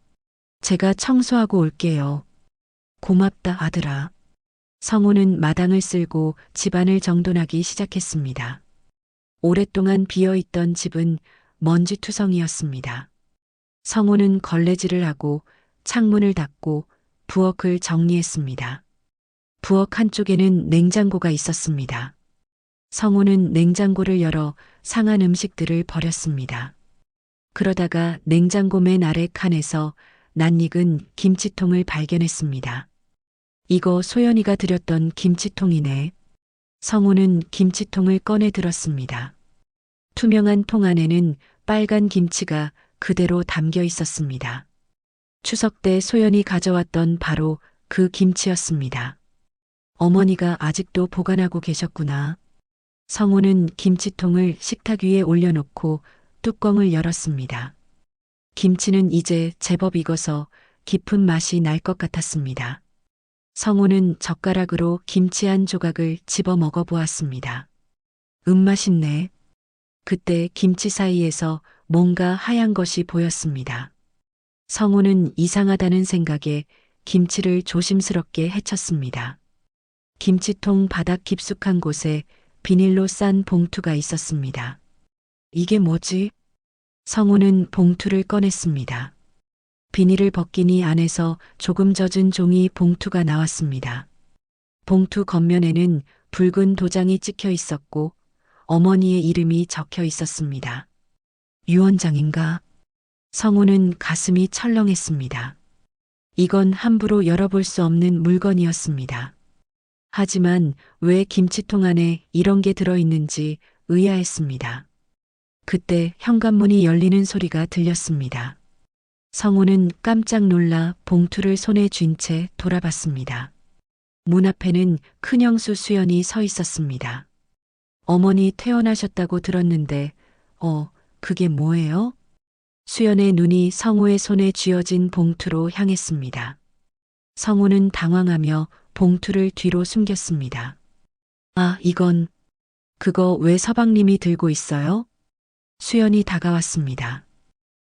제가 청소하고 올게요. 고맙다, 아들아. 성우는 마당을 쓸고 집안을 정돈하기 시작했습니다. 오랫동안 비어있던 집은 먼지투성이었습니다. 성우는 걸레질을 하고 창문을 닫고 부엌을 정리했습니다. 부엌 한쪽에는 냉장고가 있었습니다. 성우는 냉장고를 열어 상한 음식들을 버렸습니다. 그러다가 냉장고 맨 아래 칸에서 낯익은 김치통을 발견했습니다. 이거 소연이가 드렸던 김치통이네. 성우는 김치통을 꺼내 들었습니다. 투명한 통 안에는 빨간 김치가 그대로 담겨 있었습니다. 추석 때 소연이 가져왔던 바로 그 김치였습니다. 어머니가 아직도 보관하고 계셨구나. 성우는 김치통을 식탁 위에 올려놓고 뚜껑을 열었습니다. 김치는 이제 제법 익어서 깊은 맛이 날 것 같았습니다. 성우는 젓가락으로 김치 한 조각을 집어 먹어보았습니다. 맛있네. 그때 김치 사이에서 뭔가 하얀 것이 보였습니다. 성우는 이상하다는 생각에 김치를 조심스럽게 헤쳤습니다. 김치통 바닥 깊숙한 곳에 비닐로 싼 봉투가 있었습니다. 이게 뭐지? 성우는 봉투를 꺼냈습니다. 비닐을 벗기니 안에서 조금 젖은 종이 봉투가 나왔습니다. 봉투 겉면에는 붉은 도장이 찍혀 있었고 어머니의 이름이 적혀 있었습니다. 유언장인가? 성우는 가슴이 철렁했습니다. 이건 함부로 열어볼 수 없는 물건이었습니다. 하지만 왜 김치통 안에 이런 게 들어있는지 의아했습니다. 그때 현관문이 열리는 소리가 들렸습니다. 성우는 깜짝 놀라 봉투를 손에 쥔 채 돌아봤습니다. 문 앞에는 큰형수 수연이 서 있었습니다. 어머니 퇴원하셨다고 들었는데, 그게 뭐예요? 수연의 눈이 성우의 손에 쥐어진 봉투로 향했습니다. 성우는 당황하며 봉투를 뒤로 숨겼습니다. 아, 그거 왜 서방님이 들고 있어요? 수연이 다가왔습니다.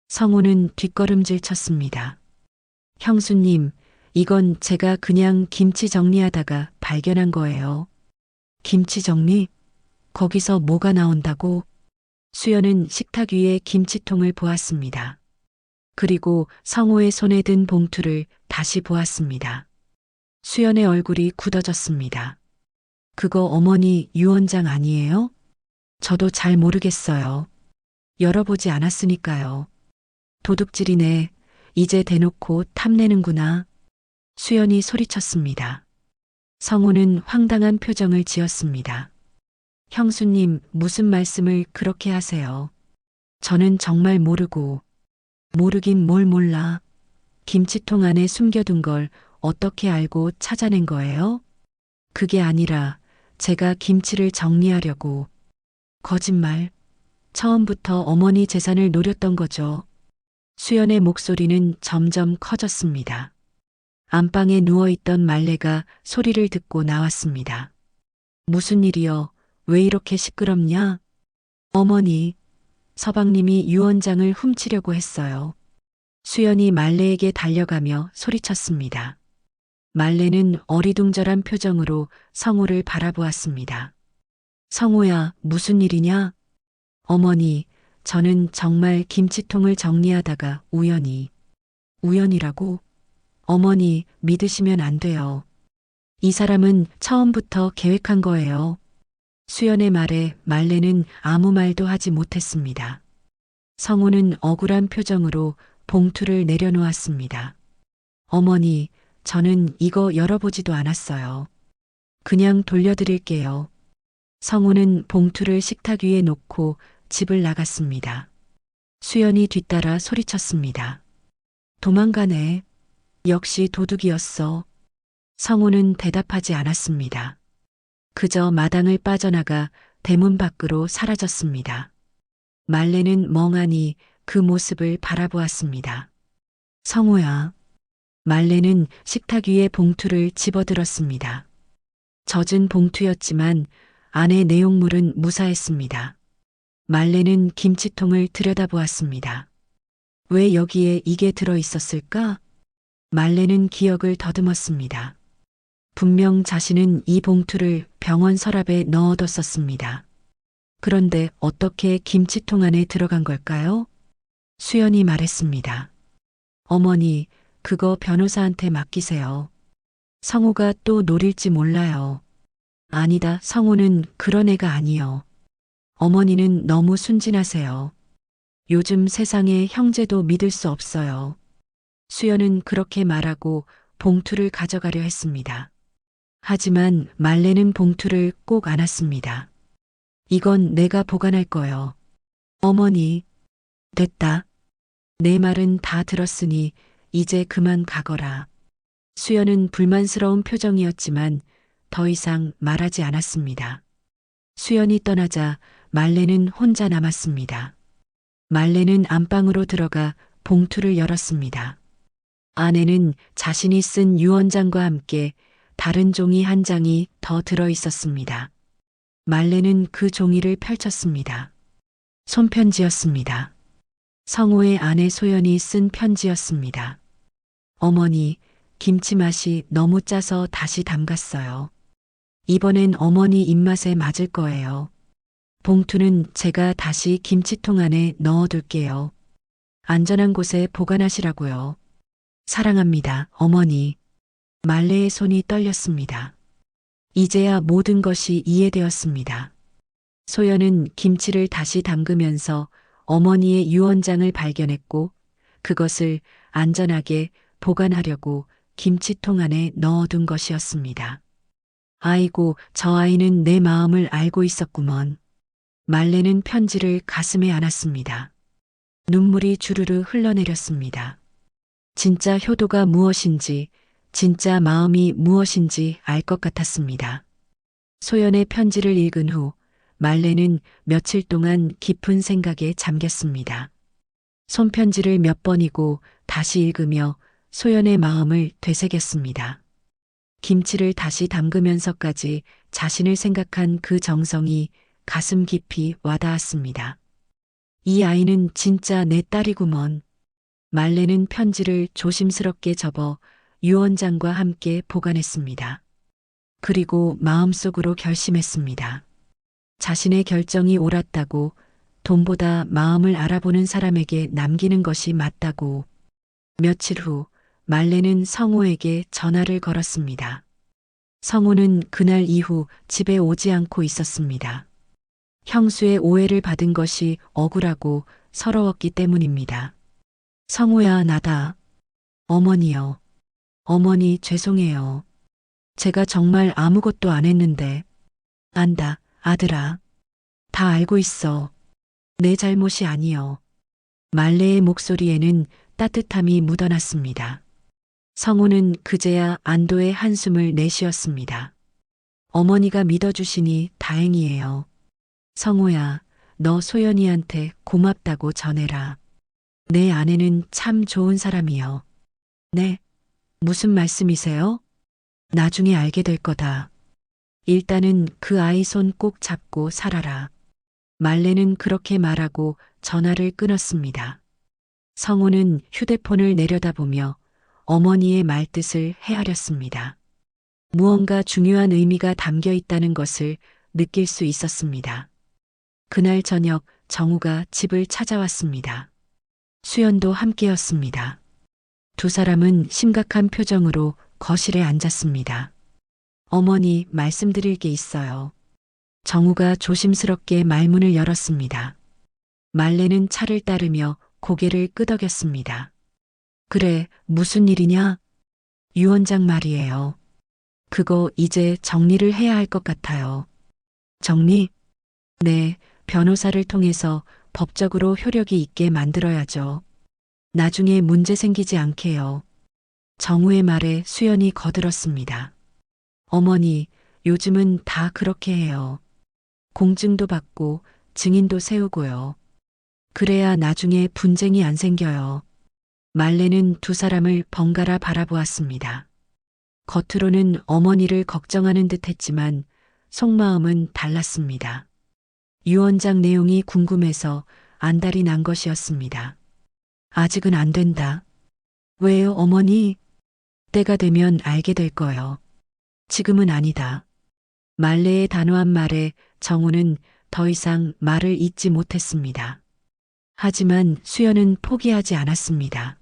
성우는 뒷걸음질 쳤습니다. 형수님, 이건 제가 그냥 김치 정리하다가 발견한 거예요. 김치 정리? 거기서 뭐가 나온다고? 수연은 식탁 위에 김치통을 보았습니다. 그리고 성우의 손에 든 봉투를 다시 보았습니다. 수연의 얼굴이 굳어졌습니다. 그거 어머니 유언장 아니에요? 저도 잘 모르겠어요. 열어보지 않았으니까요. 도둑질이네. 이제 대놓고 탐내는구나. 수연이 소리쳤습니다. 성우는 황당한 표정을 지었습니다. 형수님, 무슨 말씀을 그렇게 하세요? 저는 정말 모르긴 뭘 몰라. 김치통 안에 숨겨둔 걸 어떻게 알고 찾아낸 거예요? 그게 아니라 제가 김치를 정리하려고. 거짓말. 처음부터 어머니 재산을 노렸던 거죠. 수연의 목소리는 점점 커졌습니다. 안방에 누워있던 말레가 소리를 듣고 나왔습니다. 무슨 일이여? 왜 이렇게 시끄럽냐? 어머니, 서방님이 유언장을 훔치려고 했어요. 수연이 말레에게 달려가며 소리쳤습니다. 말레는 어리둥절한 표정으로 성우를 바라보았습니다. 성우야, 무슨 일이냐? 어머니, 저는 정말 김치통을 정리하다가 우연이라고? 어머니, 믿으시면 안 돼요. 이 사람은 처음부터 계획한 거예요. 수연의 말에 말레는 아무 말도 하지 못했습니다. 성우는 억울한 표정으로 봉투를 내려놓았습니다. 어머니, 저는 이거 열어보지도 않았어요. 그냥 돌려드릴게요. 성우는 봉투를 식탁 위에 놓고 집을 나갔습니다. 수연이 뒤따라 소리쳤습니다. 도망가네. 역시 도둑이었어. 성우는 대답하지 않았습니다. 그저 마당을 빠져나가 대문 밖으로 사라졌습니다. 말레는 멍하니 그 모습을 바라보았습니다. 성우야. 말레는 식탁 위에 봉투를 집어들었습니다. 젖은 봉투였지만 안의 내용물은 무사했습니다. 말레는 김치통을 들여다보았습니다. 왜 여기에 이게 들어 있었을까? 말레는 기억을 더듬었습니다. 분명 자신은 이 봉투를 병원 서랍에 넣어뒀었습니다. 그런데 어떻게 김치통 안에 들어간 걸까요? 수연이 말했습니다. 어머니, 그거 변호사한테 맡기세요. 성우가 또 노릴지 몰라요. 아니다, 성우는 그런 애가 아니요. 어머니는 너무 순진하세요. 요즘 세상에 형제도 믿을 수 없어요. 수연은 그렇게 말하고 봉투를 가져가려 했습니다. 하지만 말레는 봉투를 꼭 안았습니다. 이건 내가 보관할 거요. 어머니, 됐다. 내 말은 다 들었으니 이제 그만 가거라. 수연은 불만스러운 표정이었지만 더 이상 말하지 않았습니다. 수연이 떠나자 말레는 혼자 남았습니다. 말레는 안방으로 들어가 봉투를 열었습니다. 안에는 자신이 쓴 유언장과 함께 다른 종이 한 장이 더 들어 있었습니다. 말레는 그 종이를 펼쳤습니다. 손편지였습니다. 성우의 아내 소연이 쓴 편지였습니다. 어머니, 김치 맛이 너무 짜서 다시 담갔어요. 이번엔 어머니 입맛에 맞을 거예요. 봉투는 제가 다시 김치통 안에 넣어둘게요. 안전한 곳에 보관하시라고요. 사랑합니다, 어머니. 말레의 손이 떨렸습니다. 이제야 모든 것이 이해되었습니다. 소연은 김치를 다시 담그면서 어머니의 유언장을 발견했고 그것을 안전하게 보관하려고 김치통 안에 넣어둔 것이었습니다. 아이고, 저 아이는 내 마음을 알고 있었구먼. 말레는 편지를 가슴에 안았습니다. 눈물이 주르르 흘러내렸습니다. 진짜 효도가 무엇인지, 진짜 마음이 무엇인지 알 것 같았습니다. 소연의 편지를 읽은 후 말레는 며칠 동안 깊은 생각에 잠겼습니다. 손편지를 몇 번이고 다시 읽으며 소연의 마음을 되새겼습니다. 김치를 다시 담그면서까지 자신을 생각한 그 정성이 가슴 깊이 와닿았습니다. 이 아이는 진짜 내 딸이구먼. 말레는 편지를 조심스럽게 접어 유 원장과 함께 보관했습니다. 그리고 마음속으로 결심했습니다. 자신의 결정이 옳았다고, 돈보다 마음을 알아보는 사람에게 남기는 것이 맞다고. 며칠 후 말레는 성호에게 전화를 걸었습니다. 성호는 그날 이후 집에 오지 않고 있었습니다. 형수의 오해를 받은 것이 억울하고 서러웠기 때문입니다. 성호야, 나다. 어머니요. 어머니, 죄송해요. 제가 정말 아무것도 안 했는데. 안다, 아들아. 다 알고 있어. 내 잘못이 아니여. 말레의 목소리에는 따뜻함이 묻어났습니다. 성호는 그제야 안도의 한숨을 내쉬었습니다. 어머니가 믿어주시니 다행이에요. 성호야, 너 소연이한테 고맙다고 전해라. 내 아내는 참 좋은 사람이여. 네, 무슨 말씀이세요? 나중에 알게 될 거다. 일단은 그 아이 손 꼭 잡고 살아라. 말레는 그렇게 말하고 전화를 끊었습니다. 성호는 휴대폰을 내려다보며 어머니의 말뜻을 헤아렸습니다. 무언가 중요한 의미가 담겨 있다는 것을 느낄 수 있었습니다. 그날 저녁 정우가 집을 찾아왔습니다. 수연도 함께였습니다. 두 사람은 심각한 표정으로 거실에 앉았습니다. 어머니, 말씀드릴 게 있어요. 정우가 조심스럽게 말문을 열었습니다. 말레는 차를 따르며 고개를 끄덕였습니다. 그래, 무슨 일이냐? 유 원장 말이에요. 그거 이제 정리를 해야 할 것 같아요. 정리? 네, 변호사를 통해서 법적으로 효력이 있게 만들어야죠. 나중에 문제 생기지 않게요. 정우의 말에 수연이 거들었습니다. 어머니, 요즘은 다 그렇게 해요. 공증도 받고 증인도 세우고요. 그래야 나중에 분쟁이 안 생겨요. 말레는 두 사람을 번갈아 바라보았습니다. 겉으로는 어머니를 걱정하는 듯 했지만 속마음은 달랐습니다. 유 원장 내용이 궁금해서 안달이 난 것이었습니다. 아직은 안 된다. 왜요, 어머니? 때가 되면 알게 될 거요. 지금은 아니다. 말레의 단호한 말에 정우는 더 이상 말을 잇지 못했습니다. 하지만 수연은 포기하지 않았습니다.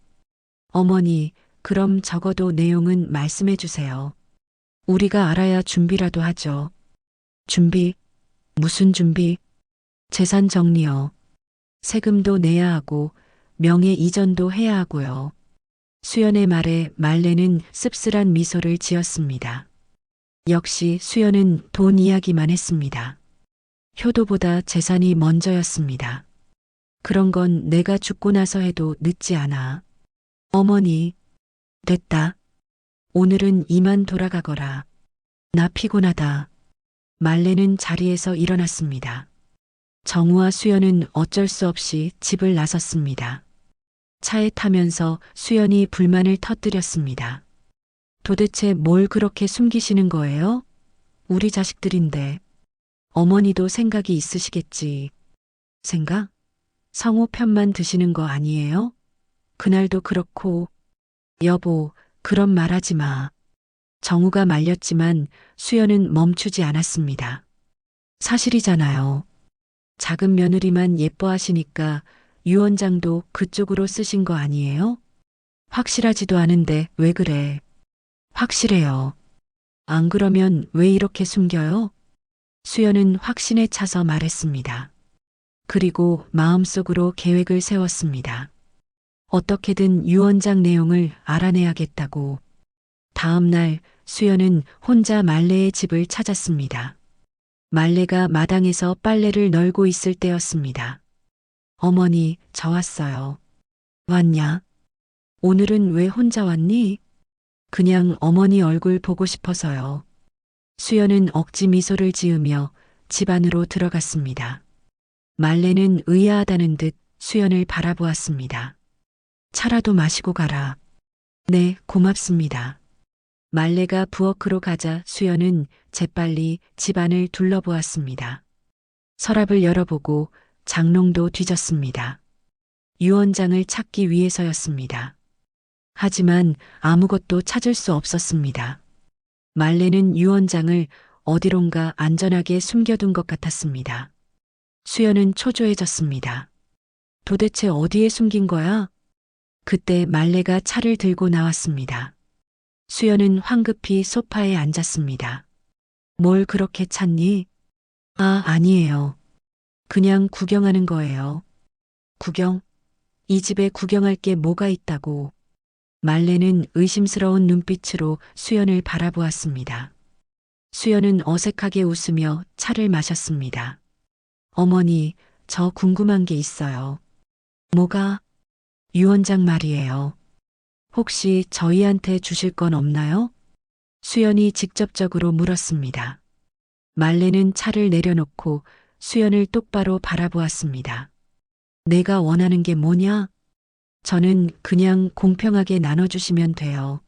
어머니, 그럼 적어도 내용은 말씀해 주세요. 우리가 알아야 준비라도 하죠. 준비? 무슨 준비? 재산 정리요. 세금도 내야 하고 명예 이전도 해야 하고요. 수연의 말에 말레는 씁쓸한 미소를 지었습니다. 역시 수연은 돈 이야기만 했습니다. 효도보다 재산이 먼저였습니다. 그런 건 내가 죽고 나서 해도 늦지 않아. 어머니, 됐다. 오늘은 이만 돌아가거라. 나 피곤하다. 말레는 자리에서 일어났습니다. 정우와 수연은 어쩔 수 없이 집을 나섰습니다. 차에 타면서 수연이 불만을 터뜨렸습니다. 도대체 뭘 그렇게 숨기시는 거예요? 우리 자식들인데. 어머니도 생각이 있으시겠지. 생각? 성호 편만 드시는 거 아니에요? 그날도 그렇고. 여보, 그런 말 하지 마. 정우가 말렸지만 수연은 멈추지 않았습니다. 사실이잖아요. 작은 며느리만 예뻐하시니까 유 원장도 그쪽으로 쓰신 거 아니에요? 확실하지도 않은데 왜 그래? 확실해요. 안 그러면 왜 이렇게 숨겨요? 수연은 확신에 차서 말했습니다. 그리고 마음속으로 계획을 세웠습니다. 어떻게든 유 원장 내용을 알아내야겠다고. 다음 날 수연은 혼자 말레의 집을 찾았습니다. 말레가 마당에서 빨래를 널고 있을 때였습니다. 어머니, 저 왔어요. 왔냐? 오늘은 왜 혼자 왔니? 그냥 어머니 얼굴 보고 싶어서요. 수연은 억지 미소를 지으며 집 안으로 들어갔습니다. 말레는 의아하다는 듯 수연을 바라보았습니다. 차라도 마시고 가라. 네, 고맙습니다. 말레가 부엌으로 가자 수연은 재빨리 집안을 둘러보았습니다. 서랍을 열어보고 장롱도 뒤졌습니다. 유언장을 찾기 위해서였습니다. 하지만 아무것도 찾을 수 없었습니다. 말레는 유언장을 어디론가 안전하게 숨겨둔 것 같았습니다. 수연은 초조해졌습니다. 도대체 어디에 숨긴 거야? 그때 말레가 차를 들고 나왔습니다. 수연은 황급히 소파에 앉았습니다. 뭘 그렇게 찾니? 아, 아니에요. 그냥 구경하는 거예요. 구경? 이 집에 구경할 게 뭐가 있다고. 말레는 의심스러운 눈빛으로 수연을 바라보았습니다. 수연은 어색하게 웃으며 차를 마셨습니다. 어머니, 저 궁금한 게 있어요. 뭐가? 유언장 말이에요. 혹시 저희한테 주실 건 없나요? 수연이 직접적으로 물었습니다. 말레는 차를 내려놓고 수연을 똑바로 바라보았습니다. 내가 원하는 게 뭐냐? 저는 그냥 공평하게 나눠주시면 돼요.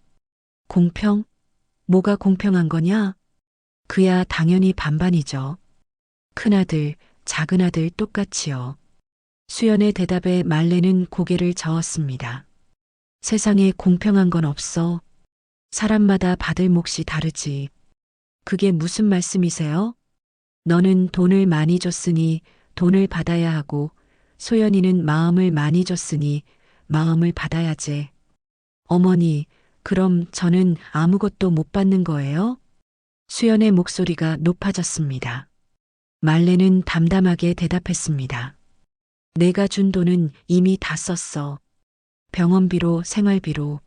공평? 뭐가 공평한 거냐? 그야 당연히 반반이죠. 큰아들, 작은아들 똑같이요. 수연의 대답에 말레는 고개를 저었습니다. 세상에 공평한 건 없어. 사람마다 받을 몫이 다르지. 그게 무슨 말씀이세요? 너는 돈을 많이 줬으니 돈을 받아야 하고 소연이는 마음을 많이 줬으니 마음을 받아야지. 어머니, 그럼 저는 아무것도 못 받는 거예요? 수연의 목소리가 높아졌습니다. 말레는 담담하게 대답했습니다. 내가 준 돈은 이미 다 썼어. 병원비로 생활비로.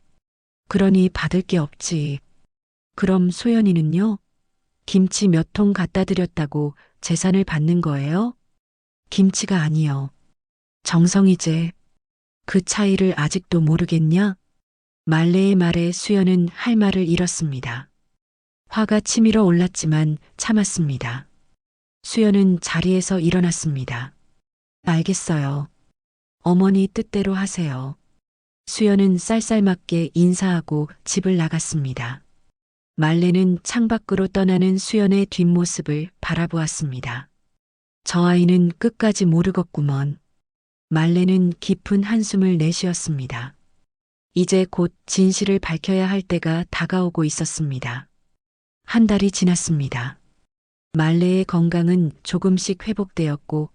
그러니 받을 게 없지. 그럼 소연이는요? 김치 몇 통 갖다 드렸다고 재산을 받는 거예요? 김치가 아니요. 정성이제. 그 차이를 아직도 모르겠냐? 말레의 말에 수연은 할 말을 잃었습니다. 화가 치밀어 올랐지만 참았습니다. 수연은 자리에서 일어났습니다. 알겠어요. 어머니 뜻대로 하세요. 수연은 쌀쌀맞게 인사하고 집을 나갔습니다. 말레는 창밖으로 떠나는 수연의 뒷모습을 바라보았습니다. 저 아이는 끝까지 모르겠구먼. 말레는 깊은 한숨을 내쉬었습니다. 이제 곧 진실을 밝혀야 할 때가 다가오고 있었습니다. 한 달이 지났습니다. 말레의 건강은 조금씩 회복되었고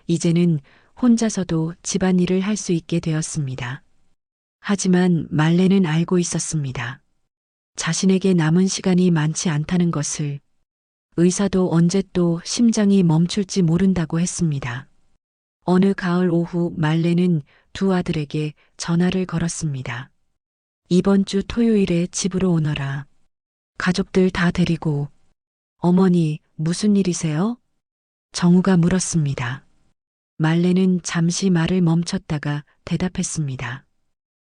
이제는 혼자서도 집안일을 할 수 있게 되었습니다. 하지만 말레는 알고 있었습니다. 자신에게 남은 시간이 많지 않다는 것을. 의사도 언제 또 심장이 멈출지 모른다고 했습니다. 어느 가을 오후 말레는 두 아들에게 전화를 걸었습니다. 이번 주 토요일에 집으로 오너라. 가족들 다 데리고. 어머니, 무슨 일이세요? 정우가 물었습니다. 말레는 잠시 말을 멈췄다가 대답했습니다.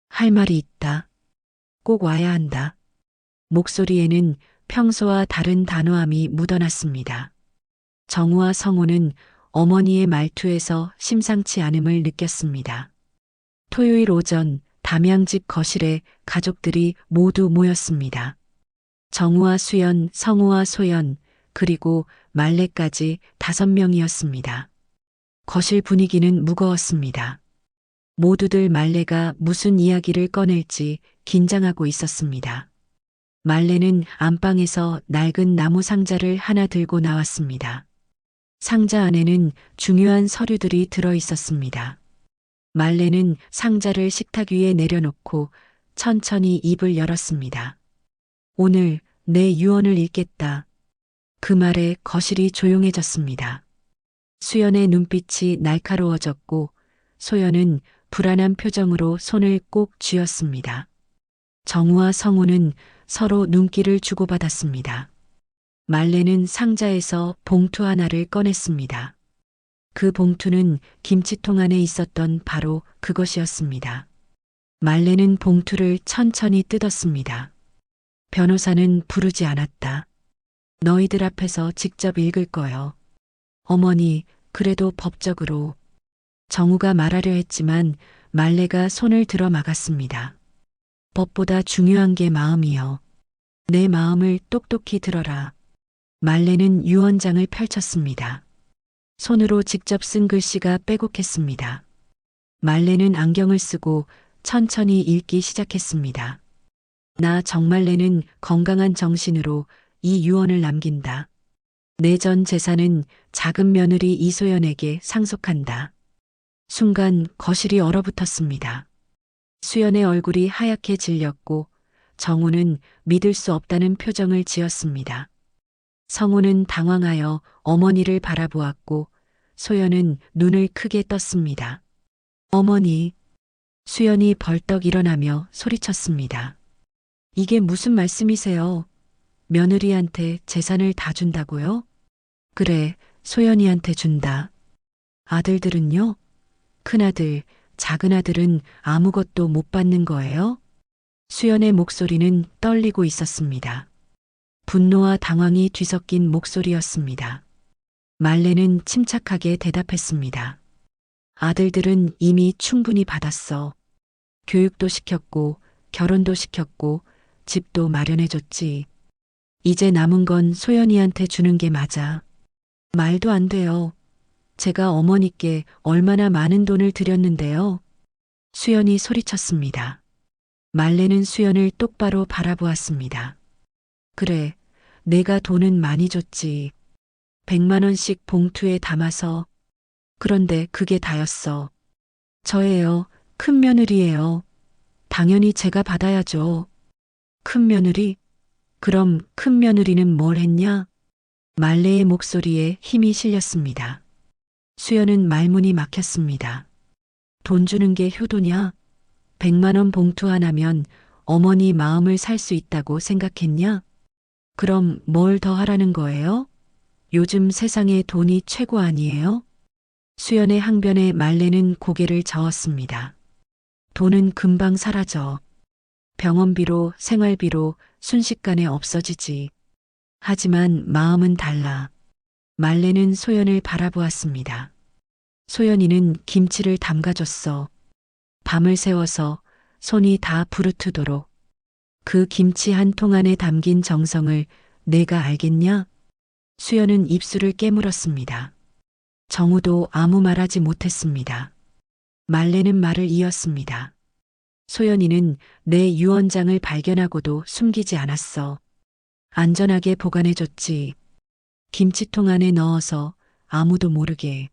할 말이 있다. 꼭 와야 한다. 목소리에는 평소와 다른 단호함이 묻어났습니다. 정우와 성우는 어머니의 말투에서 심상치 않음을 느꼈습니다. 토요일 오전 담양집 거실에 가족들이 모두 모였습니다. 정우와 수연, 성우와 소연, 그리고 말레까지 5명이었습니다. 거실 분위기는 무거웠습니다. 모두들 말레가 무슨 이야기를 꺼낼지 긴장하고 있었습니다. 말레는 안방에서 낡은 나무 상자를 하나 들고 나왔습니다. 상자 안에는 중요한 서류들이 들어 있었습니다. 말레는 상자를 식탁 위에 내려놓고 천천히 입을 열었습니다. 오늘 내 유언을 읽겠다. 그 말에 거실이 조용해졌습니다. 수연의 눈빛이 날카로워졌고 소연은 불안한 표정으로 손을 꼭 쥐었습니다. 정우와 성우는 서로 눈길을 주고받았습니다. 말레는 상자에서 봉투 하나를 꺼냈습니다. 그 봉투는 김치통 안에 있었던 바로 그것이었습니다. 말레는 봉투를 천천히 뜯었습니다. 변호사는 부르지 않았다. 너희들 앞에서 직접 읽을 거요. 어머니, 그래도 법적으로. 정우가 말하려 했지만 말레가 손을 들어 막았습니다. 법보다 중요한 게 마음이요. 내 마음을 똑똑히 들어라. 말레는 유언장을 펼쳤습니다. 손으로 직접 쓴 글씨가 빼곡했습니다. 말레는 안경을 쓰고 천천히 읽기 시작했습니다. 나 정말레는 건강한 정신으로 이 유언을 남긴다. 내 전 재산은 작은 며느리 이소연에게 상속한다. 순간 거실이 얼어붙었습니다. 수연의 얼굴이 하얗게 질렸고 정우는 믿을 수 없다는 표정을 지었습니다. 성우는 당황하여 어머니를 바라보았고 소연은 눈을 크게 떴습니다. 어머니, 수연이 벌떡 일어나며 소리쳤습니다. 이게 무슨 말씀이세요? 며느리한테 재산을 다 준다고요? 그래, 소연이한테 준다. 아들들은요? 큰아들, 작은아들은 아무것도 못 받는 거예요? 수연의 목소리는 떨리고 있었습니다. 분노와 당황이 뒤섞인 목소리였습니다. 말레는 침착하게 대답했습니다. 아들들은 이미 충분히 받았어. 교육도 시켰고, 결혼도 시켰고, 집도 마련해줬지. 이제 남은 건 소연이한테 주는 게 맞아. 말도 안 돼요. 제가 어머니께 얼마나 많은 돈을 드렸는데요. 수연이 소리쳤습니다. 말레는 수연을 똑바로 바라보았습니다. 그래, 내가 돈은 많이 줬지. 100만 원씩 봉투에 담아서. 그런데 그게 다였어. 저예요. 큰 며느리예요. 당연히 제가 받아야죠. 큰 며느리? 그럼 큰 며느리는 뭘 했냐? 말레의 목소리에 힘이 실렸습니다. 수연은 말문이 막혔습니다. 돈 주는 게 효도냐? 100만 원 봉투 하나면 어머니 마음을 살 수 있다고 생각했냐? 그럼 뭘 더 하라는 거예요? 요즘 세상에 돈이 최고 아니에요? 수연의 항변에 말레는 고개를 저었습니다. 돈은 금방 사라져. 병원비로 생활비로 순식간에 없어지지. 하지만 마음은 달라. 말레는 소연을 바라보았습니다. 소연이는 김치를 담가줬어. 밤을 새워서 손이 다 부르트도록. 그 김치 한 통 안에 담긴 정성을 내가 알겠냐? 수연은 입술을 깨물었습니다. 정우도 아무 말하지 못했습니다. 말레는 말을 이었습니다. 소연이는 내 유언장을 발견하고도 숨기지 않았어. 안전하게 보관해줬지. 김치통 안에 넣어서 아무도 모르게.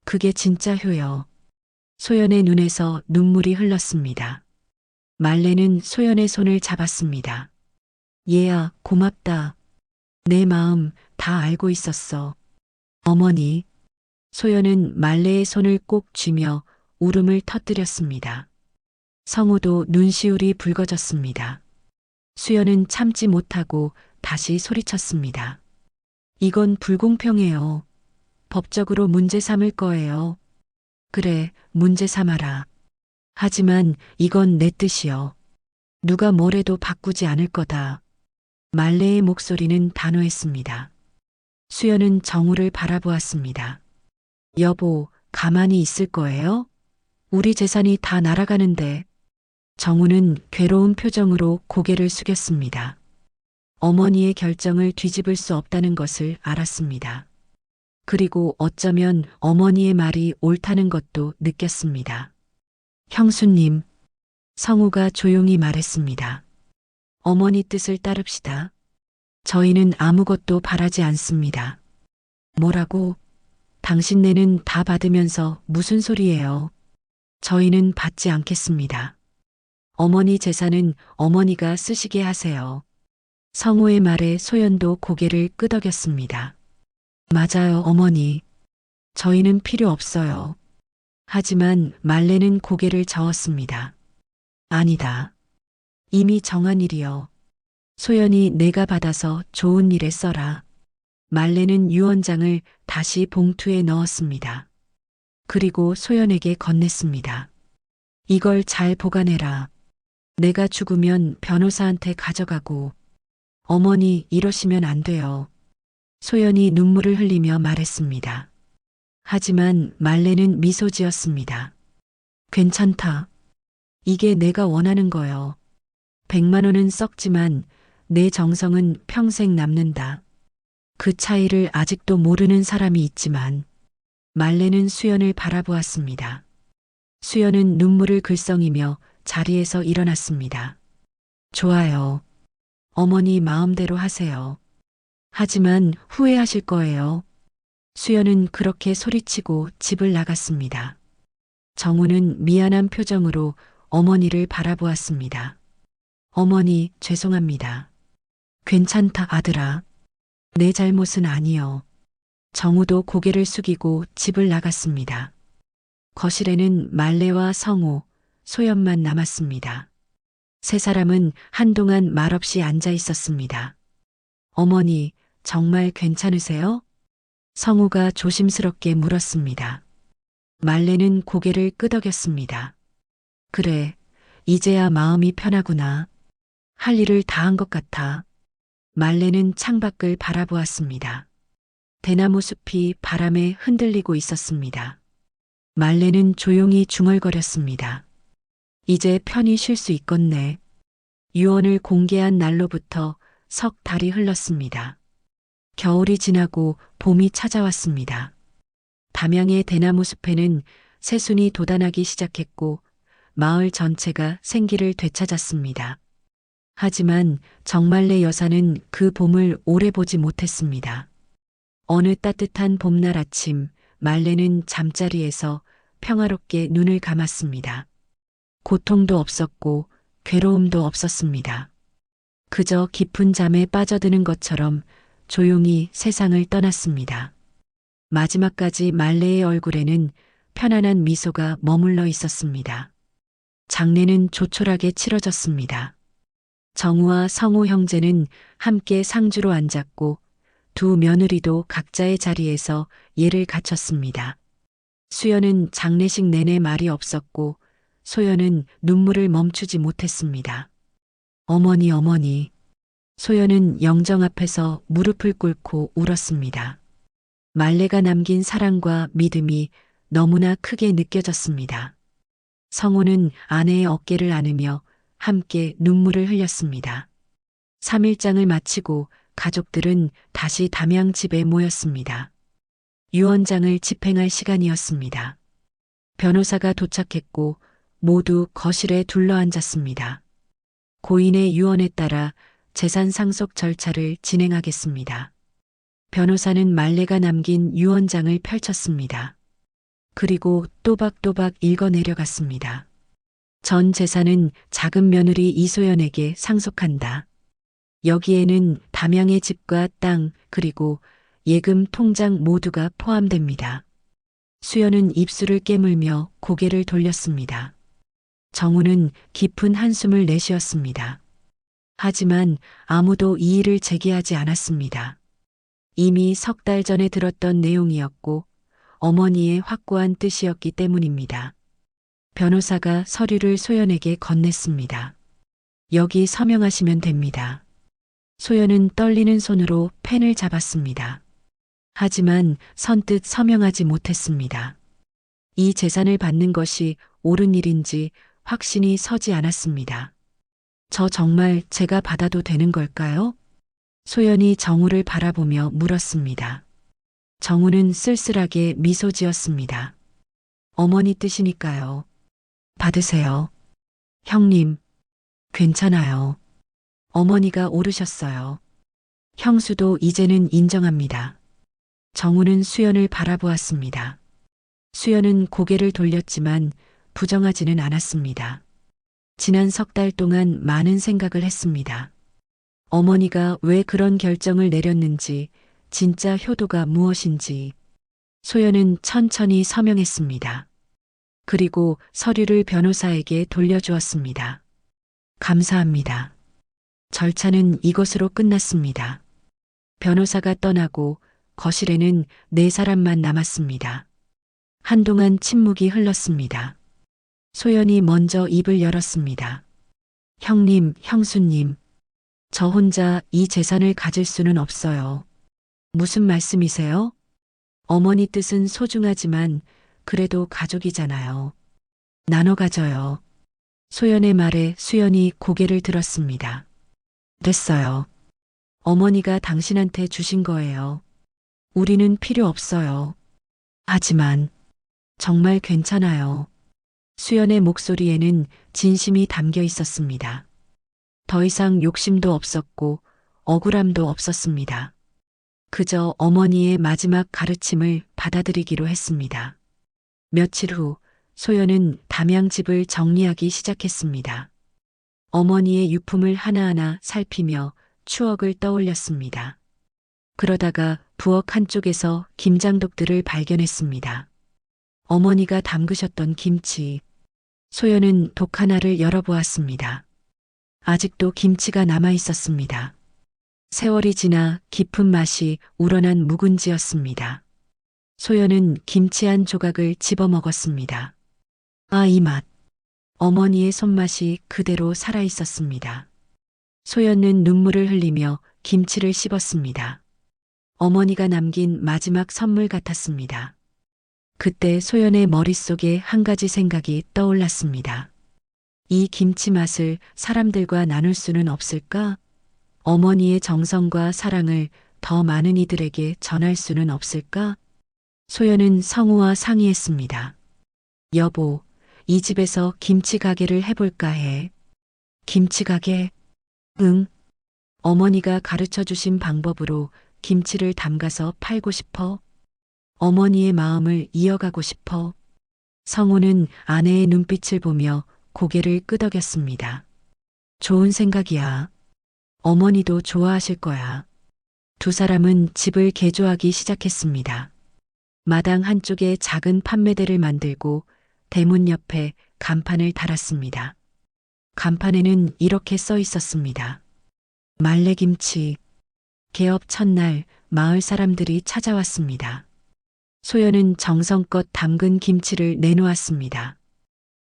그게 진짜 효여. 소연의 눈에서 눈물이 흘렀습니다. 말레는 소연의 손을 잡았습니다. 얘야, 고맙다. 내 마음 다 알고 있었어. 어머니. 소연은 말레의 손을 꼭 쥐며 울음을 터뜨렸습니다. 성우도 눈시울이 붉어졌습니다. 수연은 참지 못하고 다시 소리쳤습니다. 이건 불공평해요. 법적으로 문제 삼을 거예요. 그래, 문제 삼아라. 하지만 이건 내 뜻이요. 누가 뭐래도 바꾸지 않을 거다. 말레의 목소리는 단호했습니다. 수연은 정우를 바라보았습니다. 여보, 가만히 있을 거예요? 우리 재산이 다 날아가는데. 정우는 괴로운 표정으로 고개를 숙였습니다. 어머니의 결정을 뒤집을 수 없다는 것을 알았습니다. 그리고 어쩌면 어머니의 말이 옳다는 것도 느꼈습니다. 형수님, 성우가 조용히 말했습니다. 어머니 뜻을 따릅시다. 저희는 아무것도 바라지 않습니다. 뭐라고? 당신네는 다 받으면서 무슨 소리예요? 저희는 받지 않겠습니다. 어머니 재산은 어머니가 쓰시게 하세요. 성우의 말에 소연도 고개를 끄덕였습니다. 맞아요, 어머니. 저희는 필요 없어요. 하지만 말레는 고개를 저었습니다. 아니다. 이미 정한 일이요. 소연이 내가 받아서 좋은 일에 써라. 말레는 유언장을 다시 봉투에 넣었습니다. 그리고 소연에게 건넸습니다. 이걸 잘 보관해라. 내가 죽으면 변호사한테 가져가고. 어머니 이러시면 안 돼요. 소연이 눈물을 흘리며 말했습니다. 하지만 말레는 미소 지었습니다. 괜찮다. 이게 내가 원하는 거요. 100만 원은 썩지만 내 정성은 평생 남는다. 그 차이를 아직도 모르는 사람이 있지만 말레는 수연을 바라보았습니다. 수연은 눈물을 글썽이며 자리에서 일어났습니다. 좋아요. 어머니 마음대로 하세요. 하지만 후회하실 거예요. 수연은 그렇게 소리치고 집을 나갔습니다. 정우는 미안한 표정으로 어머니를 바라보았습니다. 어머니, 죄송합니다. 괜찮다, 아들아. 내 잘못은 아니요. 정우도 고개를 숙이고 집을 나갔습니다. 거실에는 말레와 성우, 소연만 남았습니다. 세 사람은 한동안 말없이 앉아 있었습니다. 어머니, 정말 괜찮으세요? 성우가 조심스럽게 물었습니다. 말레는 고개를 끄덕였습니다. 그래, 이제야 마음이 편하구나. 할 일을 다 한 것 같아. 말레는 창밖을 바라보았습니다. 대나무 숲이 바람에 흔들리고 있었습니다. 말레는 조용히 중얼거렸습니다. 이제 편히 쉴 수 있겠네. 유언을 공개한 날로부터 석 달이 흘렀습니다. 겨울이 지나고 봄이 찾아왔습니다. 담양의 대나무 숲에는 새순이 돋아나기 시작했고 마을 전체가 생기를 되찾았습니다. 하지만 정말래 여사는 그 봄을 오래 보지 못했습니다. 어느 따뜻한 봄날 아침 말레는 잠자리에서 평화롭게 눈을 감았습니다. 고통도 없었고 괴로움도 없었습니다. 그저 깊은 잠에 빠져드는 것처럼 조용히 세상을 떠났습니다. 마지막까지 말레의 얼굴에는 편안한 미소가 머물러 있었습니다. 장례는 조촐하게 치러졌습니다. 정우와 성우 형제는 함께 상주로 앉았고 두 며느리도 각자의 자리에서 예를 갖췄습니다. 수연은 장례식 내내 말이 없었고 소연은 눈물을 멈추지 못했습니다. 어머니, 어머니. 소연은 영정 앞에서 무릎을 꿇고 울었습니다. 말레가 남긴 사랑과 믿음이 너무나 크게 느껴졌습니다. 성우는 아내의 어깨를 안으며 함께 눈물을 흘렸습니다. 3일장을 마치고 가족들은 다시 담양 집에 모였습니다. 유언장을 집행할 시간이었습니다. 변호사가 도착했고 모두 거실에 둘러앉았습니다. 고인의 유언에 따라 재산 상속 절차를 진행하겠습니다. 변호사는 말레가 남긴 유언장을 펼쳤습니다. 그리고 또박또박 읽어내려갔습니다. 전 재산은 작은 며느리 이소연에게 상속한다. 여기에는 담양의 집과 땅 그리고 예금 통장 모두가 포함됩니다. 수연은 입술을 깨물며 고개를 돌렸습니다. 정우는 깊은 한숨을 내쉬었습니다. 하지만 아무도 이의를 제기하지 않았습니다. 이미 석 달 전에 들었던 내용이었고 어머니의 확고한 뜻이었기 때문입니다. 변호사가 서류를 소연에게 건넸습니다. 여기 서명하시면 됩니다. 소연은 떨리는 손으로 펜을 잡았습니다. 하지만 선뜻 서명하지 못했습니다. 이 재산을 받는 것이 옳은 일인지 확신이 서지 않았습니다. 저 정말 제가 받아도 되는 걸까요? 소연이 정우를 바라보며 물었습니다. 정우는 쓸쓸하게 미소 지었습니다. 어머니 뜻이니까요. 받으세요. 형님, 괜찮아요. 어머니가 오르셨어요. 형수도 이제는 인정합니다. 정우는 수연을 바라보았습니다. 수연은 고개를 돌렸지만 부정하지는 않았습니다. 지난 석 달 동안 많은 생각을 했습니다. 어머니가 왜 그런 결정을 내렸는지, 진짜 효도가 무엇인지. 소연은 천천히 서명했습니다. 그리고 서류를 변호사에게 돌려주었습니다. 감사합니다. 절차는 이것으로 끝났습니다. 변호사가 떠나고 거실에는 네 사람만 남았습니다. 한동안 침묵이 흘렀습니다. 소연이 먼저 입을 열었습니다. 형님, 형수님. 저 혼자 이 재산을 가질 수는 없어요. 무슨 말씀이세요? 어머니 뜻은 소중하지만 그래도 가족이잖아요. 나눠 가져요. 소연의 말에 수연이 고개를 들었습니다. 됐어요. 어머니가 당신한테 주신 거예요. 우리는 필요 없어요. 하지만 정말 괜찮아요. 수연의 목소리에는 진심이 담겨 있었습니다. 더 이상 욕심도 없었고 억울함도 없었습니다. 그저 어머니의 마지막 가르침을 받아들이기로 했습니다. 며칠 후 소연은 담양집을 정리하기 시작했습니다. 어머니의 유품을 하나하나 살피며 추억을 떠올렸습니다. 그러다가 부엌 한쪽에서 김장독들을 발견했습니다. 어머니가 담그셨던 김치. 소연은 독 하나를 열어보았습니다. 아직도 김치가 남아 있었습니다. 세월이 지나 깊은 맛이 우러난 묵은지였습니다. 소연은 김치 한 조각을 집어 먹었습니다. 아, 이 맛. 어머니의 손맛이 그대로 살아 있었습니다. 소연은 눈물을 흘리며 김치를 씹었습니다. 어머니가 남긴 마지막 선물 같았습니다. 그때 소연의 머릿속에 한 가지 생각이 떠올랐습니다. 이 김치 맛을 사람들과 나눌 수는 없을까? 어머니의 정성과 사랑을 더 많은 이들에게 전할 수는 없을까? 소연은 성우와 상의했습니다. 여보, 이 집에서 김치 가게를 해볼까 해. 김치 가게? 응. 어머니가 가르쳐 주신 방법으로 김치를 담가서 팔고 싶어. 어머니의 마음을 이어가고 싶어. 성우는 아내의 눈빛을 보며 고개를 끄덕였습니다. 좋은 생각이야. 어머니도 좋아하실 거야. 두 사람은 집을 개조하기 시작했습니다. 마당 한쪽에 작은 판매대를 만들고 대문 옆에 간판을 달았습니다. 간판에는 이렇게 써 있었습니다. 말래김치. 개업 첫날 마을 사람들이 찾아왔습니다. 소연은 정성껏 담근 김치를 내놓았습니다.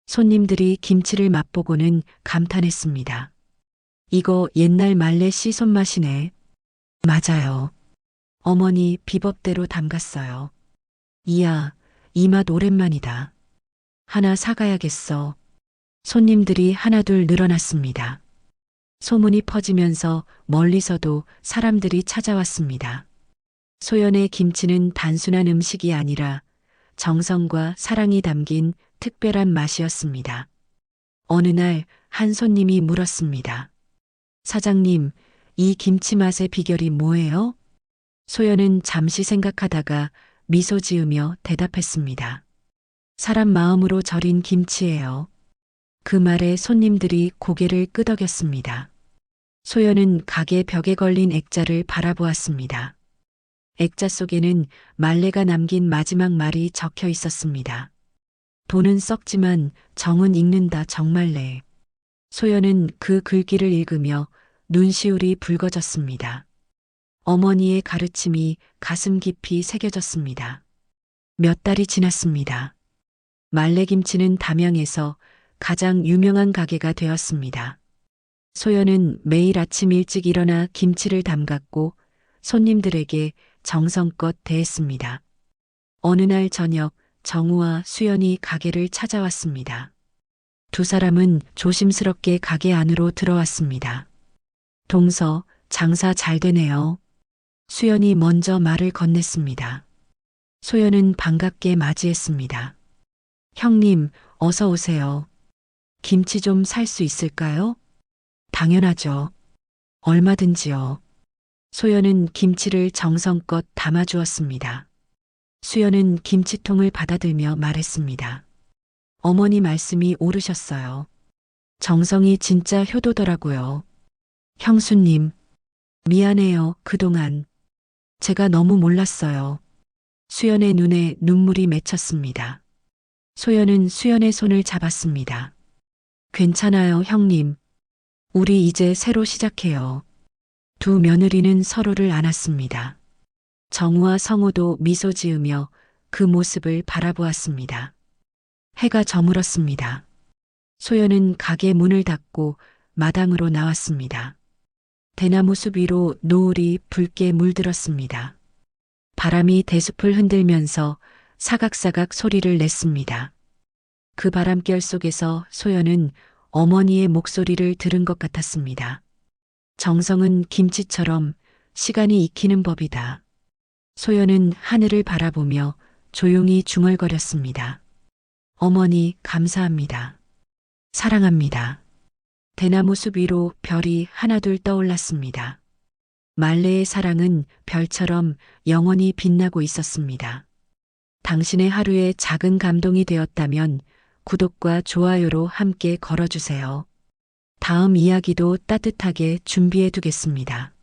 손님들이 김치를 맛보고는 감탄했습니다. 이거 옛날 말래 씨 손맛이네. 맞아요. 어머니 비법대로 담갔어요. 이야, 이 맛 오랜만이다. 하나 사가야겠어. 손님들이 하나둘 늘어났습니다. 소문이 퍼지면서 멀리서도 사람들이 찾아왔습니다. 소연의 김치는 단순한 음식이 아니라 정성과 사랑이 담긴 특별한 맛이었습니다. 어느 날 한 손님이 물었습니다. 사장님, 이 김치 맛의 비결이 뭐예요? 소연은 잠시 생각하다가 미소 지으며 대답했습니다. 사람 마음으로 절인 김치예요. 그 말에 손님들이 고개를 끄덕였습니다. 소연은 가게 벽에 걸린 액자를 바라보았습니다. 액자 속에는 말레가 남긴 마지막 말이 적혀 있었습니다. 돈은 썩지만 정은 익는다 정말래. 소연은 그 글귀를 읽으며 눈시울이 붉어졌습니다. 어머니의 가르침이 가슴 깊이 새겨졌습니다. 몇 달이 지났습니다. 말래김치는 담양에서 가장 유명한 가게가 되었습니다. 소연은 매일 아침 일찍 일어나 김치를 담갔고 손님들에게 정성껏 대했습니다. 어느 날 저녁 정우와 수연이 가게를 찾아왔습니다. 두 사람은 조심스럽게 가게 안으로 들어왔습니다. 동서, 장사 잘 되네요. 수연이 먼저 말을 건넸습니다. 소연은 반갑게 맞이했습니다. 형님, 어서 오세요. 김치 좀 살 수 있을까요? 당연하죠. 얼마든지요. 소연은 김치를 정성껏 담아주었습니다. 수연은 김치통을 받아들며 말했습니다. 어머니 말씀이 옳으셨어요. 정성이 진짜 효도더라고요. 형수님, 미안해요. 그동안 제가 너무 몰랐어요. 수연의 눈에 눈물이 맺혔습니다. 소연은 수연의 손을 잡았습니다. 괜찮아요, 형님. 우리 이제 새로 시작해요. 두 며느리는 서로를 안았습니다. 정우와 성우도 미소 지으며 그 모습을 바라보았습니다. 해가 저물었습니다. 소연은 가게 문을 닫고 마당으로 나왔습니다. 대나무 숲 위로 노을이 붉게 물들었습니다. 바람이 대숲을 흔들면서 사각사각 소리를 냈습니다. 그 바람결 속에서 소연은 어머니의 목소리를 들은 것 같았습니다. 정성은 김치처럼 시간이 익히는 법이다. 소연은 하늘을 바라보며 조용히 중얼거렸습니다. 어머니, 감사합니다. 사랑합니다. 대나무 숲 위로 별이 하나둘 떠올랐습니다. 말레의 사랑은 별처럼 영원히 빛나고 있었습니다. 당신의 하루에 작은 감동이 되었다면 구독과 좋아요로 함께 걸어주세요. 다음 이야기도 따뜻하게 준비해 두겠습니다.